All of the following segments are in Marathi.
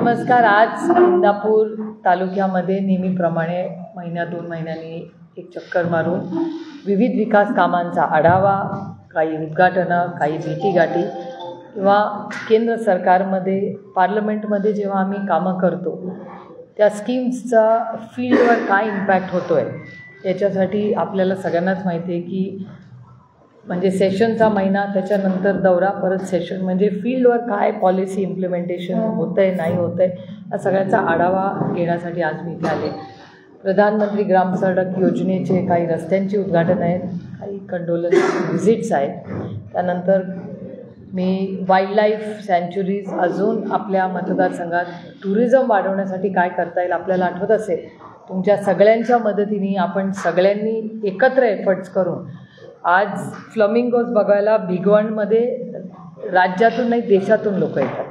नमस्कार. आज इंदापूर तालुक्यामध्ये नेहमीप्रमाणे महिन्या 2 महिन्यांनी एक चक्कर मारून विविध विकास कामांचा आढावा, काही उद्घाटनं, काही भेटीगाठी किंवा केंद्र सरकारमध्ये पार्लमेंटमध्ये जेव्हा आम्ही कामं करतो त्या स्कीम्सचा फील्डवर काय इम्पॅक्ट होतो आहे याच्यासाठी आपल्याला सगळ्यांनाच माहिती आहे की म्हणजे सेशनचा महिना, त्याच्यानंतर दौरा, परत सेशन, म्हणजे फील्डवर काय पॉलिसी इम्प्लिमेंटेशन होतं आहे नाही होतं आहे या सगळ्याचा आढावा घेण्यासाठी आज मी इथे आले. प्रधानमंत्री ग्राम सडक योजनेचे काही रस्त्यांची उद्घाटन आहेत, काही कंडोलन्स व्हिजिट्स आहेत. त्यानंतर मी वाईल्डलाईफ सँच्युरीज अजून आपल्या मतदारसंघात टुरिझम वाढवण्यासाठी काय करता येईल. आपल्याला आठवत असेल तुमच्या सगळ्यांच्या मदतीने आपण सगळ्यांनी एकत्र एफर्ट्स करून आज फ्लमिंगोज बघायला भिगवणमध्ये राज्यातून नाही देशातून लोक येतात.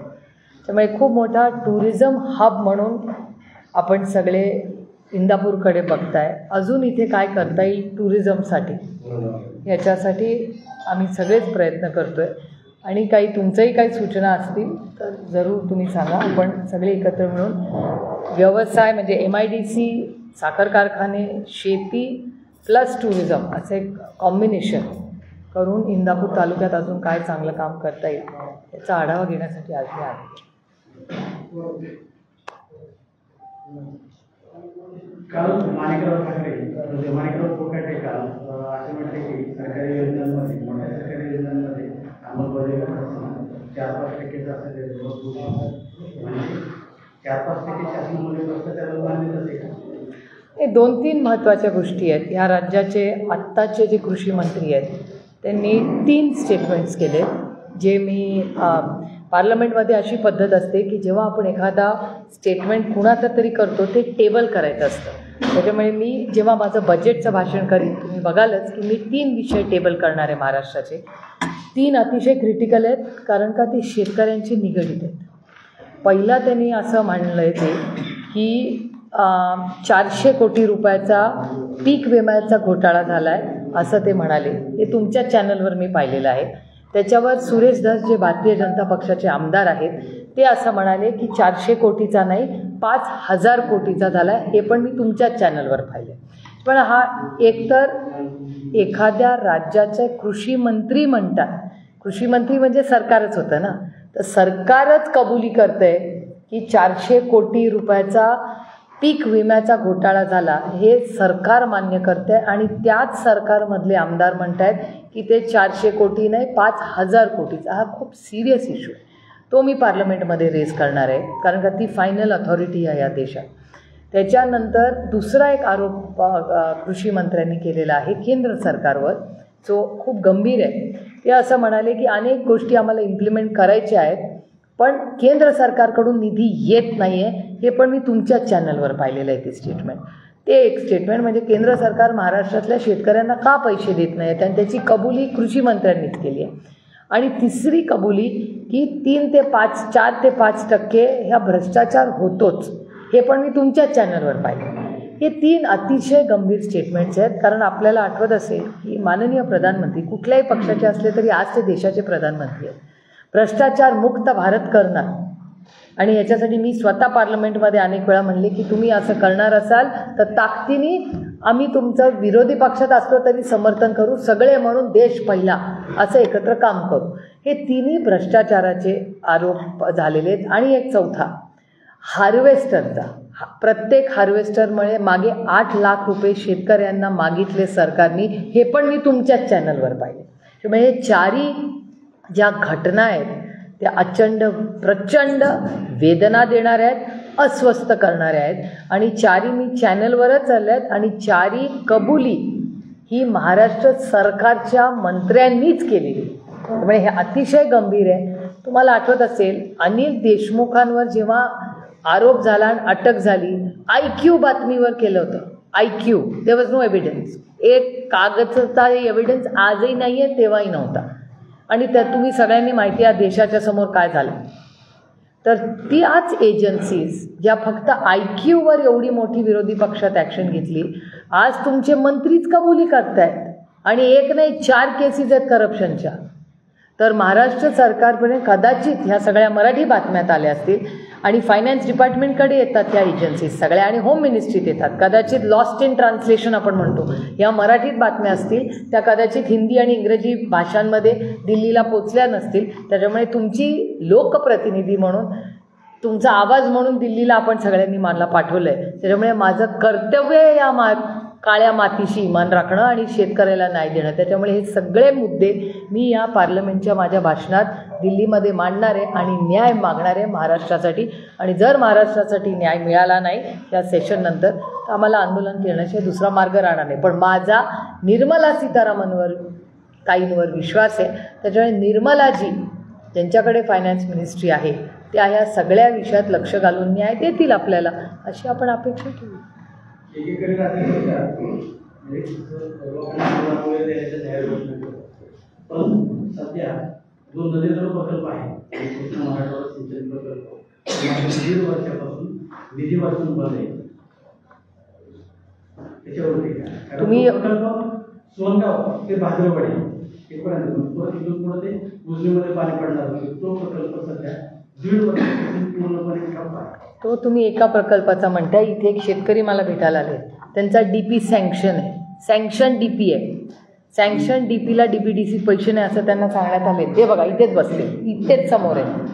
त्यामुळे खूप मोठा टुरिझम हब म्हणून आपण सगळे इंदापूरकडे बघताय. अजून इथे काय करता येईल टुरिझमसाठी याच्यासाठी आम्ही सगळेच प्रयत्न करतो आहे. आणि काही तुमच्याही काही सूचना असतील तर जरूर तुम्ही सांगा. आपण सगळे एकत्र मिळून व्यवसाय म्हणजे MIDC, साखर कारखाने, शेती प्लस टुरिझम असं एक कॉम्बिनेशन करून इंदापूर तालुक्यात अजून काय चांगलं काम करता येईल याचा आढावा घेण्यासाठी आज मी आले. काल माणिकराव कोकाटे काल असे म्हटले की सरकारी योजनांमध्ये, मोठ्या सरकारी योजनांमध्ये अंमलबजावणी करताना 4-5% असं म्हणजे 4-5% शासनामध्ये भ्रष्टाचाराला मान्यता देते का? हे 2-3 महत्त्वाच्या गोष्टी आहेत. ह्या राज्याचे आत्ताचे जे कृषी मंत्री आहेत त्यांनी 3 स्टेटमेंट्स केले जे मी पार्लमेंटमध्ये अशी पद्धत असते की जेव्हा आपण एखादा स्टेटमेंट कुणाचं तरी करतो ते टेबल करायचं असतं. त्याच्यामुळे मी जेव्हा माझं बजेटचं भाषण करीन तुम्ही बघालच की मी 3 विषय टेबल करणार आहे महाराष्ट्राचे. 3 अतिशय क्रिटिकल आहेत कारण का ते शेतकऱ्यांशी निगडीत आहेत. पहिला त्यांनी असं म्हणलं आहे ते की 400 कोटी रुपयाचा पीक विम्याचा घोटाळा झाला आहे असं ते म्हणाले. हे तुमच्या चॅनलवर मी पाहिलेलं आहे. त्याच्यावर सुरेश धस जे भारतीय जनता पक्षाचे आमदार आहेत ते असं म्हणाले की 400 कोटीचा नाही 5,000 कोटीचा झाला आहे. हे पण मी तुमच्याच चॅनलवर पाहिले. पण हा एकतर एखाद्या राज्याचे कृषी मंत्री म्हणतात, कृषी मंत्री म्हणजे सरकारच होतं ना, तर सरकारच कबुली करते की 400 कोटी रुपयाचा पीक विम्याचा घोटाळा झाला हे सरकार मान्य करते आणि त्याच सरकारमधले आमदार म्हणत आहेत की ते 400 कोटी नाही 5,000 कोटीचा. हा खूप सिरियस इश्यू आहे. तो मी पार्लमेंटमध्ये रेज करणार आहे कारण का ती फायनल अथॉरिटी आहे या देशात. त्याच्यानंतर दुसरा एक आरोप कृषी मंत्र्यांनी केलेला आहे केंद्र सरकारवर जो खूप गंभीर आहे. ते असं म्हणाले की अनेक गोष्टी आम्हाला इम्प्लिमेंट करायच्या आहेत पण केंद्र सरकारकडून निधी येत नाही आहे. हे पण मी तुमच्याच चॅनलवर पाहिलेलं आहे ते स्टेटमेंट. ते एक स्टेटमेंट म्हणजे केंद्र सरकार महाराष्ट्रातल्या शेतकऱ्यांना का पैसे देत नाही आहेत आणि त्याची कबुली कृषी मंत्र्यांनीच केली आहे. आणि तिसरी कबुली की 4 ते 5% ह्या भ्रष्टाचार होतोच हे पण मी तुमच्याच चॅनलवर पाहिलं. हे 3 अतिशय गंभीर स्टेटमेंट्स आहेत कारण आपल्याला आठवत असेल की माननीय प्रधानमंत्री कुठल्याही पक्षाचे असले तरी आज ते देशाचे प्रधानमंत्री आहेत. भ्रष्टाचार मुक्त भारत करणार आणि याच्यासाठी मी स्वतः पार्लमेंटमध्ये अनेक वेळा म्हणले की तुम्ही असं करणार असाल तर ताकदीने आम्ही तुमचं विरोधी पक्षात असलो तरी समर्थन करू, सगळे म्हणून देश पहिला असं एकत्र काम करू. हे 3ही भ्रष्टाचाराचे आरोप झालेले आहेत. आणि एक चौथा हार्वेस्टरचा, प्रत्येक हार्वेस्टरमुळे मागे 8 लाख रुपये शेतकऱ्यांना मागितले सरकारने हे पण मी तुमच्याच चॅनलवर पाहिले. त्यामुळे हे 4ही ज्या घटना आहेत त्या प्रचंड वेदना देणाऱ्या आहेत, अस्वस्थ करणाऱ्या आहेत आणि 4ही मी चॅनलवरच चालल्या आहेत. आणि 4ही कबुली ही महाराष्ट्र सरकारच्या मंत्र्यांनीच केलेली. त्यामुळे हे अतिशय गंभीर आहे. तुम्हाला आठवत असेल अनिल देशमुखांवर जेव्हा आरोप झाला आणि अटक झाली IQ बातमीवर केलं होतं. IQ there was no evidence. एक कागदचा एव्हिडन्स आजही नाही आहे, तेव्हाही नव्हता. आणि त्यात तुम्ही सगळ्यांनी माहिती आहे देशाच्या समोर काय झालं. तर त्याच एजन्सीज ज्या फक्त IQवर एवढी मोठी विरोधी पक्षात ॲक्शन घेतली आज तुमचे मंत्रीच कबुली करतायत आणि एक नाही 4 केसेस आहेत करप्शनच्या. तर महाराष्ट्र सरकारकडे कदाचित ह्या सगळ्या मराठी बातम्यात आल्या असतील आणि फायनान्स डिपार्टमेंटकडे येतात त्या एजन्सीज सगळ्या आणि होम मिनिस्ट्रीत येतात. कदाचित लॉस्ट इन ट्रान्सलेशन आपण म्हणतो, या मराठीत बातम्या असतील त्या कदाचित हिंदी आणि इंग्रजी भाषांमध्ये दिल्लीला पोचल्या नसतील. त्याच्यामुळे तुमची लोकप्रतिनिधी म्हणून, तुमचा आवाज म्हणून दिल्लीला आपण सगळ्यांनी मला पाठवलं आहे. त्याच्यामुळे माझं कर्तव्य आहे या काळ्या मातीशी इमान राखणं आणि शेतकऱ्याला न्याय देणं. त्याच्यामुळे हे सगळे मुद्दे मी या पार्लमेंटच्या माझ्या भाषणात दिल्लीमध्ये मांडणार आहे आणि न्याय मागणार आहे महाराष्ट्रासाठी. आणि जर महाराष्ट्रासाठी न्याय मिळाला नाही या सेशननंतर तर आम्हाला आंदोलन करण्याशिवाय दुसरा मार्ग राहणार नाही. पण माझा निर्मला सीतारामनवर ताईंवर विश्वास आहे. त्याच्यामुळे निर्मलाजी ज्यांच्याकडे फायनान्स मिनिस्ट्री आहे त्या ह्या सगळ्या विषयात लक्ष घालून न्याय देतील आपल्याला, अशी आपण अपेक्षा ठेवू. एकीकडे म्हणजे लोकांना द्यायचं जाहीर घोषणा करतो, पण सध्या जो नदीजोड प्रकल्प आहे कृष्णा मराठवाडा सिंचन प्रकल्प 1.5 वर्षापासून निधी वाचून बंद आहे. त्याच्यावरती तुम्ही प्रकल्प सोनगाव ते भाद्रवाडी इथपर्यंत परत इथून पुढे ते उजनीमध्ये पाणी पडणार नाही. तो प्रकल्प सध्या 1.5 वर्षापासून पूर्णपणे ठप्प आहे. तो तुम्ही एका प्रकल्पाचा म्हणताय. इथे एक शेतकरी मला भेटायला आले, त्यांचा DP सँक्शन आहे, सँक्शन DP आहे. सँक्शन DPला DPDC पैसे नाही असं त्यांना सांगण्यात आले. ते बघा इथेच बसले, इथेच समोर आहे.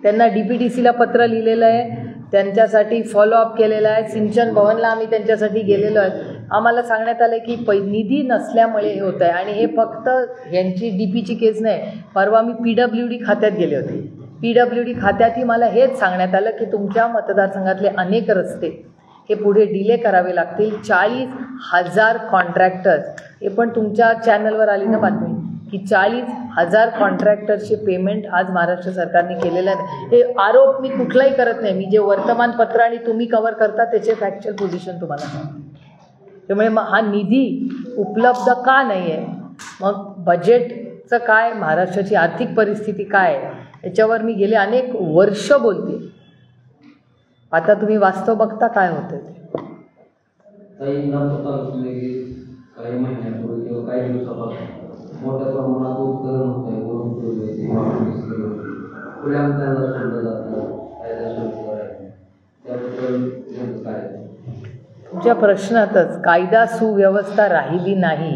त्यांना DPDCला पत्र लिहिलेलं आहे, त्यांच्यासाठी फॉलोअप केलेला आहे. सिंचन भवनला आम्ही त्यांच्यासाठी गेलेलो आहे. आम्हाला सांगण्यात आलं की निधी नसल्यामुळे हे होतं आहे. आणि हे फक्त यांची DPची केस नाही, परवा मी PWD खात्यात गेले होते. PWD खात्यातही मला हेच सांगण्यात आलं की तुमच्या मतदारसंघातले अनेक रस्ते हे पुढे डिले करावे लागतील. 40,000 कॉन्ट्रॅक्टर्स, हे पण तुमच्या चॅनलवर आली ना बातमी की 40,000 कॉन्ट्रॅक्टर्सचे पेमेंट आज महाराष्ट्र सरकारने केलेलं आहे. हे आरोप मी कुठलाही करत नाही, मी जे वर्तमानपत्र आणि तुम्ही कव्हर करता त्याचे फॅक्च्युअल पोझिशन तुम्हाला सांगतो. त्यामुळे मग हा निधी उपलब्ध का नाही आहे, मग बजेटचं काय, महाराष्ट्राची आर्थिक परिस्थिती काय आहे याच्यावर मी गेले अनेक वर्ष बोलते. आता तुम्ही वास्तव बघता काय होतं ते. काही महिन्यापूर्वी किंवा काही दिवसापासून मोठ्या प्रमाणात उत्खनन होत आहे. त्यांना सोडलं जातं, कायदा सुरू करायचं, त्याबद्दल काय? तुमच्या प्रश्नातच कायदा सुव्यवस्था राहिली नाही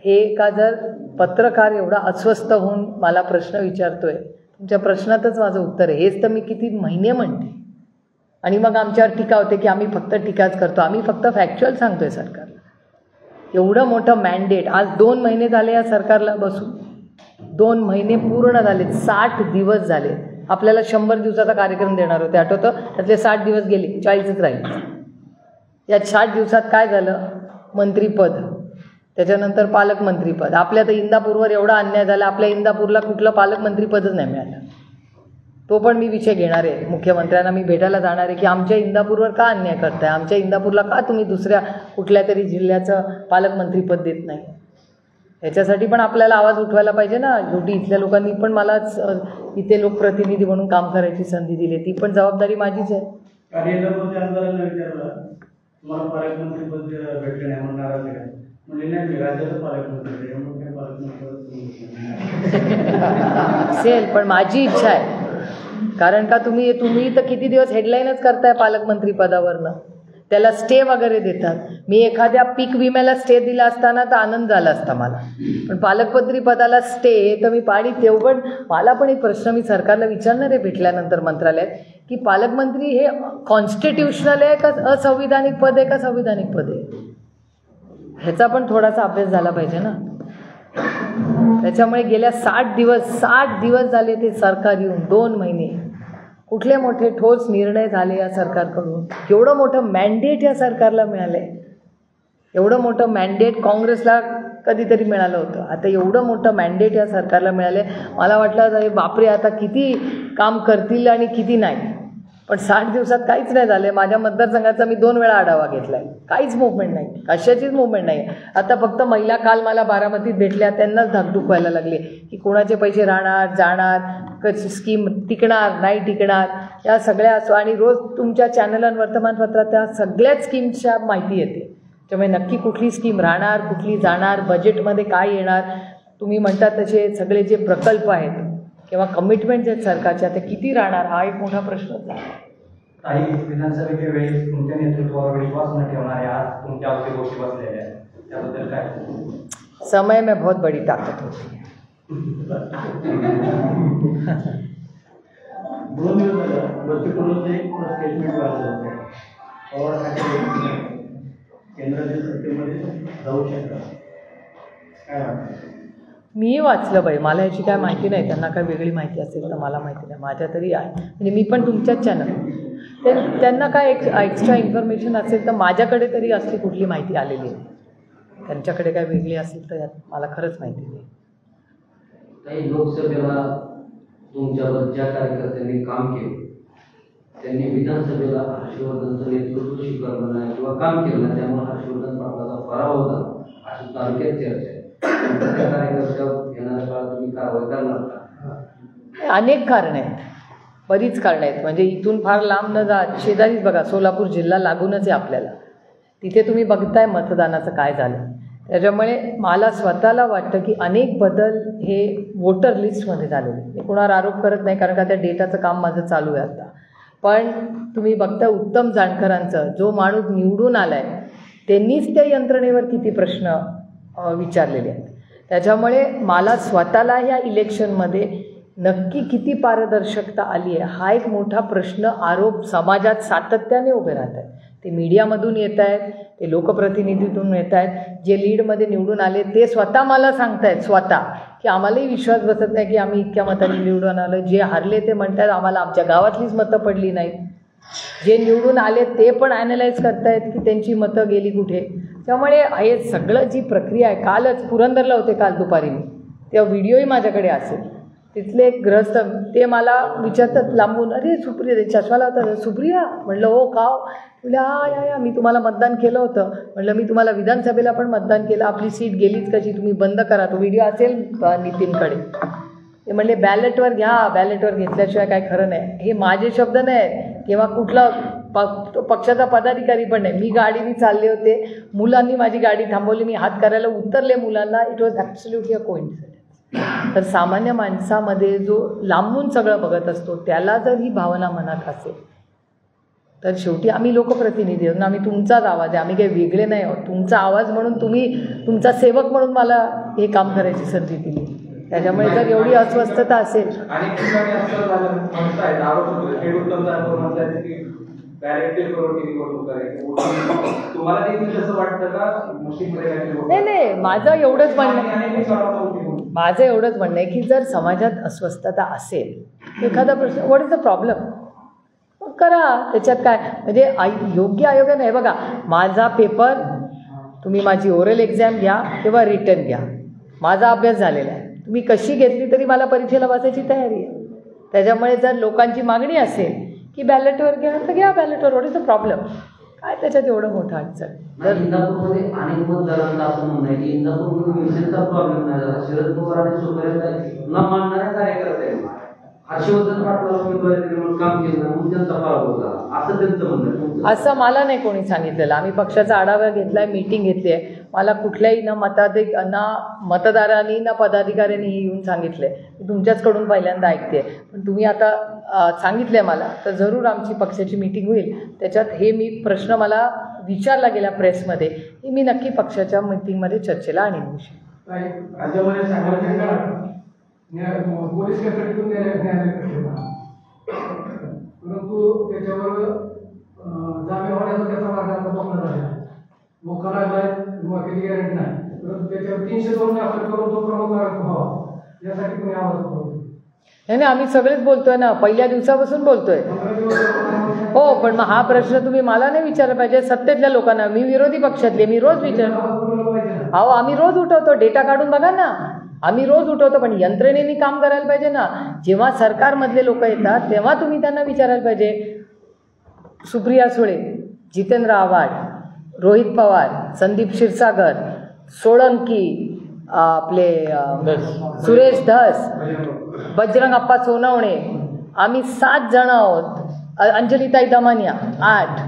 हे का जर पत्रकार एवढा अस्वस्थ होऊन मला प्रश्न विचारतोय, तुमच्या प्रश्नातच माझं उत्तर आहे. हेच तर मी किती महिने म्हणते. आणि मग आमच्यावर टीका होते की आम्ही फक्त टीकाच करतो. आम्ही फक्त फॅक्च्युअल सांगतो आहे सरकारला. एवढं मोठं मॅन्डेट, आज 2 महिने झाले या सरकारला बसून, 2 महिने पूर्ण झाले, 60 दिवस झाले. आपल्याला 100 दिवसाचा कार्यक्रम देणार होते आठवतं, त्यातले 60 दिवस गेले, 40च राहिले. या 60 दिवसात काय झालं, मंत्रीपद, त्याच्यानंतर पालकमंत्रीपद. आपल्या तर इंदापूरवर एवढा अन्याय झाला, आपल्या इंदापूरला कुठलं पालकमंत्रीपदच नाही मिळालं. तो पण मी विषय घेणार आहे. मुख्यमंत्र्यांना मी भेटायला जाणार आहे की आमच्या इंदापूरवर का अन्याय करताय, आमच्या इंदापूरला का तुम्ही दुसऱ्या कुठल्या तरी जिल्ह्याचं पालकमंत्रीपद देत नाही. ह्याच्यासाठी पण आपल्याला आवाज उठवायला पाहिजे ना. शेवटी इथल्या लोकांनी पण मलाच इथे लोकप्रतिनिधी म्हणून काम करायची संधी दिली, ती पण जबाबदारी माझीच आहे. आमदारांना विचारलं तुम्हाला पालकमंत्रीपद भेटलं नाही म्हणून नाराज आहे, म्हणजे नाही मी राज्याचं पालकमंत्री असेल, पण माझी इच्छा आहे. कारण का तुम्ही तर किती दिवस हेडलाईनच करताय पालकमंत्री पदावरनं, त्याला स्टे वगैरे देतात. मी एखाद्या पीक विम्याला स्टे दिला असताना तर आनंद झाला असता मला, पण पालकमंत्री पदाला स्टे तर मी पाणी तेवढं. मला पण एक प्रश्न मी सरकारला विचारणार आहे भेटल्यानंतर मंत्रालयात की पालकमंत्री हे कॉन्स्टिट्यूशनल आहे का असंविधानिक पद आहे का संविधानिक पद आहे, ह्याचा पण थोडासा अभ्यास झाला पाहिजे ना. त्याच्यामुळे गेल्या 60 दिवस झाले ते सरकार येऊन, 2 महिने, कुठले मोठे ठोस निर्णय झाले या सरकारकडून. एवढं मोठं मॅन्डेट या सरकारला मिळालं आहे. एवढं मोठं मॅन्डेट काँग्रेसला कधीतरी मिळालं होतं, आता एवढं मोठं मॅन्डेट या सरकारला मिळालं आहे. मला वाटलं बापरे आता किती काम करतील आणि किती नाही, पण 60 दिवसात काहीच नाही झालं. माझ्या मतदारसंघाचा मी 2 वेळा आढावा घेतला आहे, काहीच मुवमेंट नाही, कशाचीच मुवमेंट नाही. आता फक्त महिला काल मला बारामतीत भेटल्या, त्यांनाच धाकधूक व्हायला लागले की कोणाचे पैसे राहणार जाणार, कशी स्कीम टिकणार नाही टिकणार, या सगळ्या. आणि रोज तुमच्या चॅनल आणि वर्तमानपत्रात त्या सगळ्याच स्कीमच्या माहिती येते. त्यामुळे नक्की कुठली स्कीम राहणार, कुठली जाणार, बजेटमध्ये काय येणार, तुम्ही म्हणता तसे सगळे जे प्रकल्प आहेत किंवा कमिटमेंट्स आहेत सरकारच्या ते किती राहणार, हा एक मोठा प्रश्नच आहे. काही विधानसभेच्या वेळेस तुमच्या नेतृत्वावर विश्वास न ठेवणारे आज तुमच्या अवतीभोवती बसलेले आहेत, त्याबद्दल काय? समय में बहुत बड़ी ताकत होती है. 2 दिवस झालं बच्चू कडूंचे एक स्टेटमेंट वाचलं होतं. पवार ठाकरे केंद्राच्या सत्तेमध्ये जाऊ शकतात, काय वाटतं? मी वाचलं बाई, मला याची काय माहिती नाही. त्यांना काय वेगळी माहिती असेल तर मला माहिती नाही. माझ्या तरी आहे, म्हणजे मी पण तुमच्याच चॅनल. त्यांना काय एक्स्ट्रा इन्फॉर्मेशन असेल तर माझ्याकडे तरी असली कुठली माहिती आलेली नाही. त्यांच्याकडे काय वेगळी असेल तर यात मला खरंच माहिती नाही. काही लोकसभेला तुमच्यावर ज्या कार्यकर्त्यांनी काम केले त्यांनी विधानसभेला हर्षवर्धनचं नेतृत्व स्वीकारलं नाही किंवा काम केलं नाही, त्यामुळे हर्षवर्धन पाटलाचा पराभव झाला अशी तालुक्यात चर्चा आहे. त्या कार्यकर्त्यावर येणाऱ्या काळात तुम्ही कारवाई करणार का? अनेक कारणं आहेत, बरीच कारणं आहेत. म्हणजे इथून फार लांब न जात शेजारीच बघा, सोलापूर जिल्हा लागूनच आहे आपल्याला. तिथे तुम्ही बघताय मतदानाचं काय झालं. त्याच्यामुळे मला स्वतःला वाटतं की अनेक बदल हे वोटर लिस्टमध्ये झालेले. मी कोणावर आरोप करत नाही, कारण का त्या डेटाचं काम माझं चालू आहे आता. पण तुम्ही बघता उत्तम जानकरांचं, जो माणूस निवडून आला आहे त्यांनीच त्या यंत्रणेवर किती प्रश्न विचारलेले आहेत. त्याच्यामुळे मला स्वतःला ह्या इलेक्शनमध्ये नक्की किती पारदर्शकता आली आहे हा एक मोठा प्रश्न, आरोप समाजात सातत्याने उभे राहत आहेत. ते मीडियामधून येत आहेत, ते लोकप्रतिनिधीतून येत आहेत. जे लीडमध्ये निवडून आले ते स्वतः मला सांगतायत स्वतः की आम्हालाही विश्वास बसत नाही की आम्ही इतक्या मतांनी निवडून आलो. जे हारले ते म्हणतात आम्हाला आमच्या गावातलीच मतं पडली नाहीत. जे निवडून आले ते पण ॲनालाइज करतायत की त्यांची मतं गेली कुठे. त्यामुळे हे सगळं जी प्रक्रिया आहे, कालच पुरंदरला होते, काल दुपारी मी, त्या व्हिडिओही माझ्याकडे असेल. तिथले एक ग्रस्त ते मला विचारतात लांबून, अरे सुप्रिया, चष्माला होता, सुप्रिया? म्हणलं हो, का? म्हणलं या मी तुम्हाला मतदान केलं होतं. म्हणलं मी तुम्हाला विधानसभेला पण मतदान केलं, आपली सीट गेलीच कशी, तुम्ही बंद करा. तो व्हिडिओ असेल नितीनकडे. ते म्हणले बॅलेटवर घ्या, बॅलेटवर घेतल्याशिवाय काय खरं नाही. हे माझे शब्द नाही किंवा कुठला पक्षाचा पदाधिकारी पण नाही. मी गाडीने चालले होते, मुलांनी माझी गाडी थांबवली, मी हात करायला उतरले मुलांना. It was absolutely a coincidence. तर सामान्य माणसामध्ये जो लांबून सगळं बघत असतो त्याला जर ही भावना मनात असेल तर शेवटी आम्ही लोकप्रतिनिधी आहोत ना, आम्ही तुमचाच आवाज आहे, आम्ही काही वेगळे नाही आहोत. तुमचा आवाज म्हणून, तुम्ही तुमचा सेवक म्हणून मला हे काम करायची संधी दिली. त्याच्यामुळे जर एवढी अस्वस्थता असेल, आणि ठिकाणी असं झालं म्हणतायत, आरोप होतो उत्तम जानकर म्हणतात की बॅलेटेड करून निवडणूक करायची. तुम्हाला देखील तसं वाटतं का? नाही, माझं एवढंच म्हणणं आहे की जर समाजात अस्वस्थता असेल, एखादा प्रश्न, व्हॉट इज द प्रॉब्लेम, मग करा. त्याच्यात काय म्हणजे योग्य आयोगाने हे बघा, माझा पेपर, तुम्ही माझी ओरल एक्झाम घ्या किंवा रिटर्न घ्या, माझा अभ्यास झालेला आहे. तुम्ही कशी घेतली तरी मला परीक्षेला बसायची तयारी आहे. त्याच्यामुळे जर लोकांची मागणी असेल की बॅलेटवर घ्या तर घ्या बॅलेटवर. What is the problem? काय त्याच्यात एवढं मोठं अडचण? तर इंदापूरमध्ये अनेक मतदारांना असं म्हणणं आहे की इंदापूरमध्ये विषयाचा प्रॉब्लेम नाही झाला. शरद पवार आणि सुप्रिया न मानणाऱ्या कार्यकर्त्यांनी हर्षवर्धन पाटलाला उमेदवारी दिली म्हणून काम केलं म्हणून त्यांचा पराभव झाला, असं त्यांचं म्हणणं आहे. असं मला नाही कोणी सांगितलेलं. आम्ही पक्षाचा आढावा घेतला आहे, मीटिंग घेतली आहे. मला कुठल्याही ना मतदारांनी ना पदाधिकाऱ्यांनी येऊन सांगितलं आहे. मी तुमच्याचकडून पहिल्यांदा ऐकते. पण तुम्ही आता सांगितलं आहे मला, तर जरूर आमची पक्षाची मीटिंग होईल. त्याच्यात हे मी प्रश्न मला विचारला गेला प्रेसमध्ये, हे मी नक्की पक्षाच्या मीटिंगमध्ये चर्चेला आणीन विषय. राज्यामध्ये सांगायला पोलीस कस्टडीतून परंतु त्याच्यावर जामीन होण्याचा त्याचा मार्ग पकडला झाला. मोखाला किती गॅरंटी नाही, परंतु त्याच्यावर 302 दाखल करून तो प्रमुख आरोप व्हावा यासाठी कोणी आवाज उठवतो? नाही, आम्ही सगळेच बोलतोय ना, पहिल्या दिवसापासून बोलतोय. हो, पण मग हा प्रश्न तुम्ही मला नाही विचारला पाहिजे, सत्तेतल्या लोकांना. मी विरोधी पक्षातले, मी रोज अहो आम्ही रोज उठवतो, डेटा काढून बघा ना, आम्ही रोज उठवतो. पण यंत्रणेने काम करायला पाहिजे ना. जेव्हा सरकारमधले लोक येतात तेव्हा तुम्ही त्यांना विचारायला पाहिजे. सुप्रिया सुळे, जितेंद्र आव्हाड, रोहित पवार, संदीप क्षीरसागर, सोळंकी, आपले सुरेश धस, बजरंग अप्पा सोनवणे, आम्ही 7 जण आहोत. अंजलिताई दमानिया 8,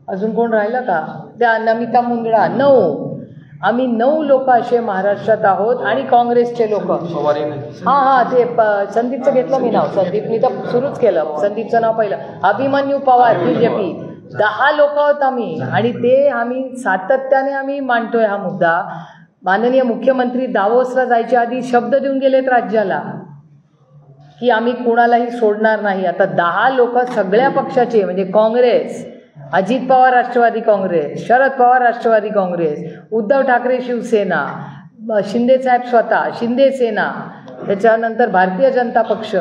अजून कोण राहिलं का? त्या नमिता मुंदडा 9, आम्ही 9 लोक असे महाराष्ट्रात आहोत आणि काँग्रेसचे लोक. हां ते संदीपचं घेतलं मी नाव. संदीपनी तर सुरूच केलं. संदीपचं नाव पहिलं. अभिमन्यू पवार BJP. 10 लोक आहोत आम्ही आणि ते आम्ही सातत्याने आम्ही मांडतोय हा मुद्दा. माननीय मुख्यमंत्री दावोसला जायच्या आधी शब्द देऊन गेलेत राज्याला की आम्ही कुणालाही सोडणार नाही. आता 10 लोक सगळ्या पक्षाचे म्हणजे काँग्रेस, अजित पवार राष्ट्रवादी काँग्रेस, शरद पवार राष्ट्रवादी काँग्रेस, उद्धव ठाकरे शिवसेना, शिंदेसाहेब स्वतः शिंदे सेना, त्याच्यानंतर भारतीय जनता पक्ष,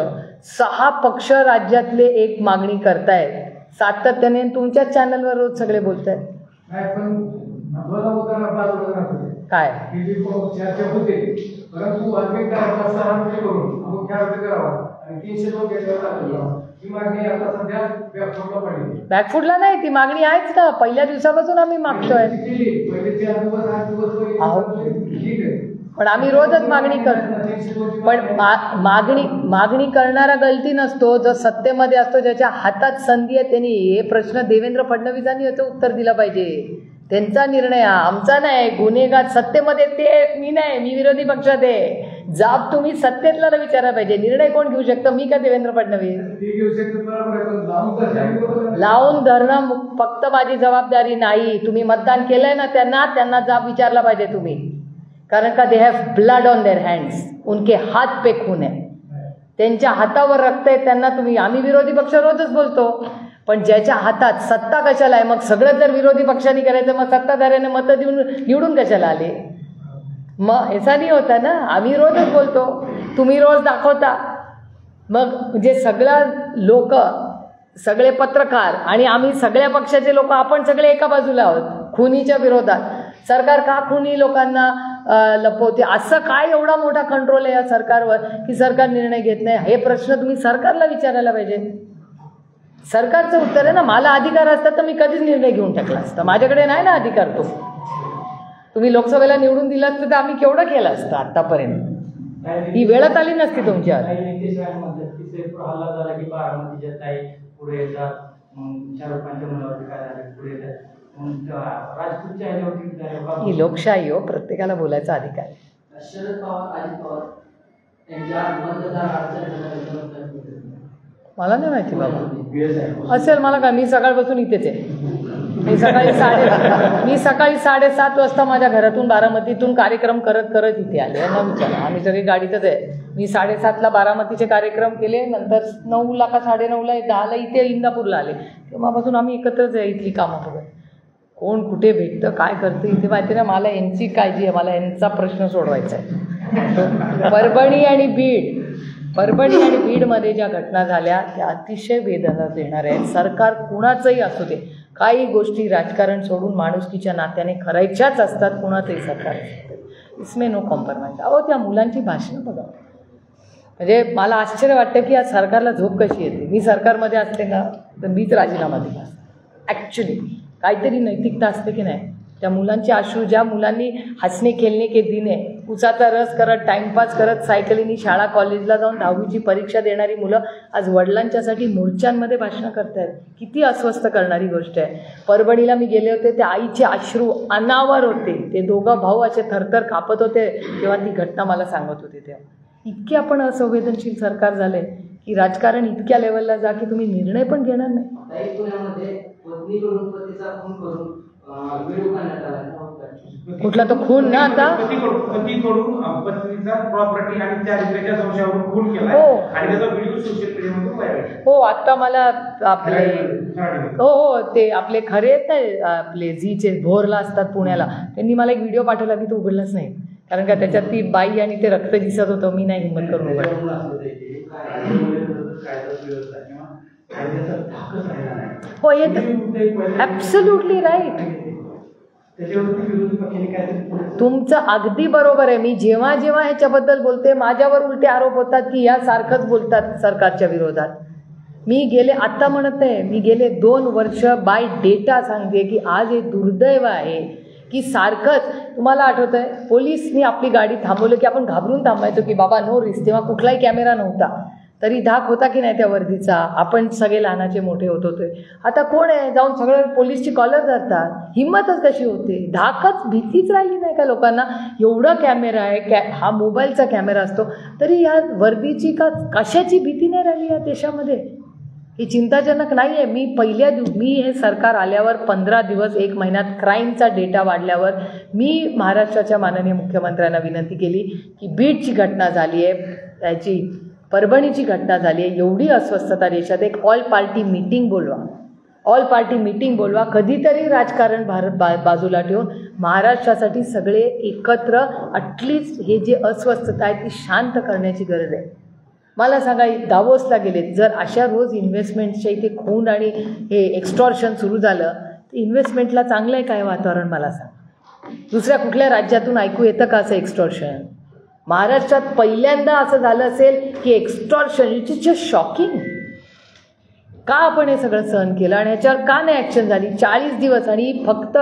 6 पक्ष राज्यातले एक मागणी करतायत सातत्याने. तुमच्याच चॅनलवर रोज सगळे बोलतायत. काय चर्चा होते परंतु बॅकफुटला नाही. ती मागणी आहेच ना. पहिल्या दिवसापासून आम्ही मागतोय. पण आम्ही रोजच मागणी करतो. पण मागणी करणारा गलती नसतो. जो सत्तेमध्ये असतो, ज्याच्या हातात संधी आहे, त्यांनी हे प्रश्न देवेंद्र फडणवीसांनी याचं उत्तर दिलं पाहिजे. त्यांचा निर्णय हा, आमचा नाही. गुन्हेगार सत्तेमध्ये ते मी नाही, मी विरोधी पक्षात आहे. जाब तुम्ही सत्तेतला विचारायला पाहिजे. निर्णय कोण घेऊ शकतं? मी का देवेंद्र फडणवीस? लावून धरणं फक्त माझी जबाबदारी नाही. तुम्ही मतदान केलंय ना त्यांना जाब विचारला पाहिजे तुम्ही. कारण का they have blood on their hands. उनके हात पे खून आहे. त्यांच्या हातावर रक्त आहे. त्यांना तुम्ही, आम्ही विरोधी पक्ष रोजच बोलतो, पण ज्याच्या हातात सत्ता कशाला आहे? मग सगळं जर विरोधी पक्षांनी करायचं, मग सत्ताधाऱ्याने मतं देऊन निवडून कशाला आले? मग ऐसा नाही होता ना. आम्ही रोजच बोलतो, तुम्ही रोज दाखवता. मग जे सगळं लोक, सगळे पत्रकार आणि आम्ही सगळ्या पक्षाचे लोक, आपण सगळे एका बाजूला आहोत खुनीच्या विरोधात. सरकार का खुनी लोकांना लपवते? असं काय एवढा मोठा कंट्रोल आहे या सरकारवर की सरकार निर्णय घेत नाही? हे प्रश्न तुम्ही सरकारला विचारायला पाहिजे. सरकारचं उत्तर आहे ना. मला अधिकार असतात तर मी कधीच निर्णय घेऊन टाकला असता. माझ्याकडे नाही ना अधिकार तो. तुम्ही लोकसभेला निवडून दिला असतं तर आम्ही केवढं केलं असतं आतापर्यंत. ही वेळच आली नसती तुमच्यावर. ही लोकशाही हो, प्रत्येकाला बोलायचा अधिकार आहे. शरद पवार, अजित पवार यांच्या मतदार मला नाही माहिती बाबा. असेल मला काय, मी सकाळपासून इथेच आहे. मी सकाळी 7:30 वाजता माझ्या घरातून बारामतीतून कार्यक्रम करत इथे आले. ना विचारा, आम्ही सगळी गाडीतच आहे. मी 7:30ला बारामतीचे कार्यक्रम केले. नंतर 9ला का 9:30ला 10ला इथे इंदापूरला आले. तेव्हापासून आम्ही एकत्रच आहे. इथली कामं बघत कोण कुठे भेटतं, काय करतं इथे माहिती ना. मला यांची काळजी आहे. मला यांचा प्रश्न सोडवायचा आहे. परभणी आणि बीडमध्ये ज्या घटना झाल्या त्या अतिशय वेदना देणाऱ्या आहेत. सरकार कुणाचंही असू दे, काही गोष्टी राजकारण सोडून माणुसकीच्या नात्याने करायच्याच असतात. कुणाचंही सरकार इसमे नो कॉम्प्रोमाइज. अहो त्या मुलांची भाषणं बघा. म्हणजे मला आश्चर्य वाटतं की या सरकारला झोप कशी येते. मी सरकारमध्ये असते ना तर मीच राजीनामा दिला असता. ॲक्च्युली काहीतरी नैतिकता असते की नाही. त्या मुलांचे अश्रू, ज्या मुलांनी हसणे खेळणे के दिने, उसाचा रस करत, टाइमपास करत, सायकलीनी शाळा कॉलेजला जाऊन 10वीची परीक्षा देणारी मुलं आज वडिलांच्यासाठी मोर्चांमध्ये भाषणं करतायत. किती अस्वस्थ करणारी गोष्ट आहे. परभणीला मी गेले होते, त्या आईचे अश्रू अनावर होते. ते दोघं भाऊ असे थरथर कापत होते तेव्हा ती घटना मला सांगत होते. तेव्हा इतके आपण असंवेदनशील सरकार झाले की राजकारण इतक्या लेवलला जा की तुम्ही निर्णय पण घेणार नाही. पुण्यामध्ये पत्नीकडून पतीचा खून करून व्हिडिओ करण्यात आला. कुठला तो खून ना आता पतीकडून पत्नीचा प्रॉपर्टी आणि चारित्र्याच्या संशयावरून खून केला आणि त्याचा व्हिडिओ सोशल मीडियामध्ये व्हायरल. हो, आता मला आपले हो ते आपले खरे आहेत ना, आपले झीचे भोरला असतात पुण्याला, त्यांनी मला एक व्हिडिओ पाठवला की तो उघडलाच नाही. कारण का त्याच्यात ती बाई आणि ते रक्त दिसत होतं. मी नाही हिंमत करून उघडलं. हो, हे ॲब्सोल्युटली राईट. तुमचं अगदी बरोबर आहे. मी जेव्हा जेव्हा ह्याच्याबद्दल बोलते माझ्यावर उलटे आरोप होतात की या सारखंच बोलतात सरकारच्या विरोधात. मी गेले, आत्ता म्हणत नाही, मी गेले 2 वर्ष बाय डेटा सांगते की आज हे दुर्दैव आहे की सारखंच. तुम्हाला आठवतं आहे पोलिसनी आपली गाडी थांबवलं की आपण घाबरून थांबायचो की बाबा नो रिस्क. तेव्हा कुठलाही कॅमेरा नव्हता. तरी धाक होता की नाही त्या वर्दीचा. आपण सगळे लहानाचे मोठे होत होते. आता कोण आहे जाऊन सगळं पोलीसची कॉलर धरतात. हिंमतच कशी होते. धाकच भीतीच राहिली नाही का लोकांना. एवढा कॅमेरा आहे, हा मोबाईलचा कॅमेरा असतो तरी या वर्दीची कशाची भीती नाही राहिली या देशामध्ये. ही चिंताजनक नाही आहे. मी हे सरकार आल्यावर 15 दिवस 1 महिन्यात क्राईमचा डेटा वाढल्यावर मी महाराष्ट्राच्या माननीय मुख्यमंत्र्यांना विनंती केली की बीडची घटना झाली आहे, त्याची परभणीची घटना झाली आहे, एवढी अस्वस्थता देशात, एक ऑल पार्टी मीटिंग बोलवा. कधीतरी राजकारण बाजूला ठेवून महाराष्ट्रासाठी सगळे एकत्र ॲटलिस्ट हे जे अस्वस्थता आहे ती शांत करण्याची गरज आहे. मला सांगा, दावोसला गेले, जर अशा रोज इन्व्हेस्टमेंटच्या इथे खून आणि हे एक्स्टॉर्शन सुरू झालं तर इन्व्हेस्टमेंटला चांगलं आहे काय वातावरण मला सांग. दुसऱ्या कुठल्या राज्यातून ऐकू येतं का असं एक्स्टॉर्शन. महाराष्ट्रात पहिल्यांदा असं झालं असेल की extortion, it is just shocking. का आपण हे सगळं सहन केलं आणि ह्याच्यावर का नाही ॲक्शन झाली. 40 दिवस. आणि फक्त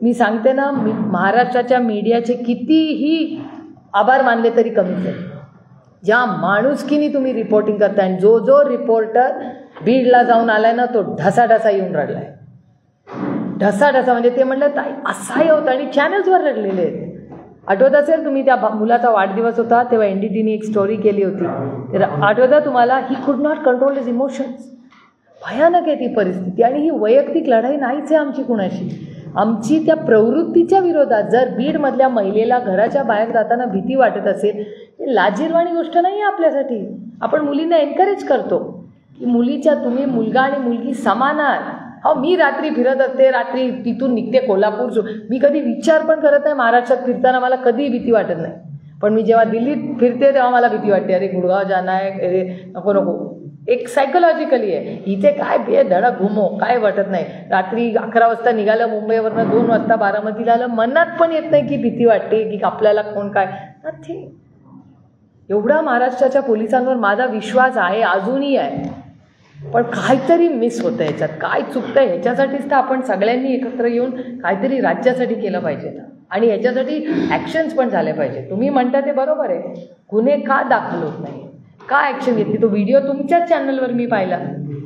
मी सांगते ना, महाराष्ट्राच्या मीडियाचे कितीही आभार मानले तरी कमीच आहे. ज्या माणुसकीने तुम्ही रिपोर्टिंग करताय आणि जो रिपोर्टर बीडला जाऊन आलाय ना तो ढसाढसा येऊन रडलाय. ढसाढसा म्हणजे ते म्हणलं ताई असहाय होतं आणि चॅनल्सवर रडलेले आहेत. आठवत असेल तुम्ही, त्या मुलाचा वाढदिवस होता तेव्हा NDTने एक स्टोरी केली होती. तर आठवतं तुम्हाला, he could not control his emotions. भयानक आहे ती परिस्थिती. आणि ही वैयक्तिक लढाई नाहीच आहे आमची कुणाशी, आमची त्या प्रवृत्तीच्या विरोधात. जर बीडमधल्या महिलेला घराच्या बाहेर जाताना भीती वाटत असेल, ही लाजिरवाणी गोष्ट नाही आहे आपल्यासाठी. आपण मुलींना एनकरेज करतो की मुलीच्या तुम्ही मुलगा आणि मुलगी समान आहात. हो, मी रात्री फिरत असते, रात्री तिथून निघते कोल्हापूर. मी कधी विचार पण करत नाही महाराष्ट्रात फिरताना मला कधीही भीती वाटत नाही. पण मी जेव्हा दिल्लीत फिरते तेव्हा मला भीती वाटते, अरे गुडगाव जाना आहे, अरे नको नको. एक सायकोलॉजिकली आहे. इथे काय बेधडा घुमो काय वाटत नाही. रात्री 11 वाजता निघालं मुंबईवरनं, 2 वाजता बारामतीला आलं, मनात पण येत नाही की भीती वाटते की आपल्याला कोण काय. नथिंग. एवढा महाराष्ट्राच्या पोलिसांवर माझा विश्वास आहे, अजूनही आहे. पण काहीतरी मिस होतं ह्याच्यात, काय चुकतं आहे. ह्याच्यासाठीच तर आपण सगळ्यांनी एकत्र येऊन काहीतरी राज्यासाठी केलं पाहिजे ना. आणि ह्याच्यासाठी ॲक्शन्स पण झाले पाहिजे. तुम्ही म्हणता ते बरोबर आहे, गुन्हे का दाखल होत नाही, का ॲक्शन घेतली. तो व्हिडिओ तुमच्याच चॅनलवर मी पाहिला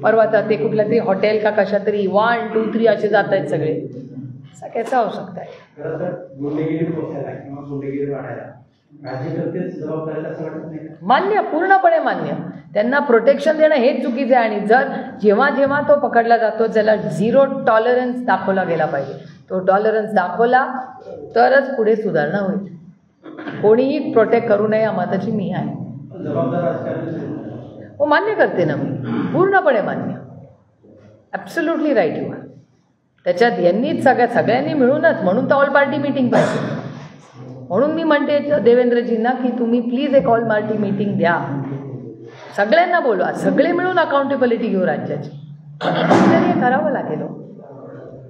परवाचा. ते कुठल्या तरी हॉटेल का कशा तरी 1, 2, 3 असे जात आहेत सगळे. असा कसा होऊ शकता आहे. खरं तर गुन्हेगिरी पोचायला किंवा गुन्हेगिरी वाढायला राज्यकर्तेच जबाबदार असं वाटत नाही. मान्य, पूर्णपणे मान्य. त्यांना प्रोटेक्शन देणं हेच चुकीचं आहे. आणि जर जेव्हा तो पकडला जातो त्याला 0 टॉलरन्स दाखवला गेला पाहिजे. तो टॉलरन्स दाखवला तरच पुढे सुधारणा होईल. कोणीही प्रोटेक्ट करू नये या मताची मी आहे. जबाबदार राजकारण हो, मान्य करते ना मी, पूर्णपणे मान्य. Absolutely right you are. त्याच्यात यांनीच सगळ्यांनी मिळूनच, म्हणून तर ऑल पार्टी मीटिंग पाहिजे. म्हणून मी म्हणते देवेंद्रजींना की तुम्ही प्लीज एक ऑल पार्टी मीटिंग द्या, सगळ्यांना बोलवा, सगळे मिळून अकाउंटेबिलिटी घेऊ राज्याची. तरी हे करावं लागेल.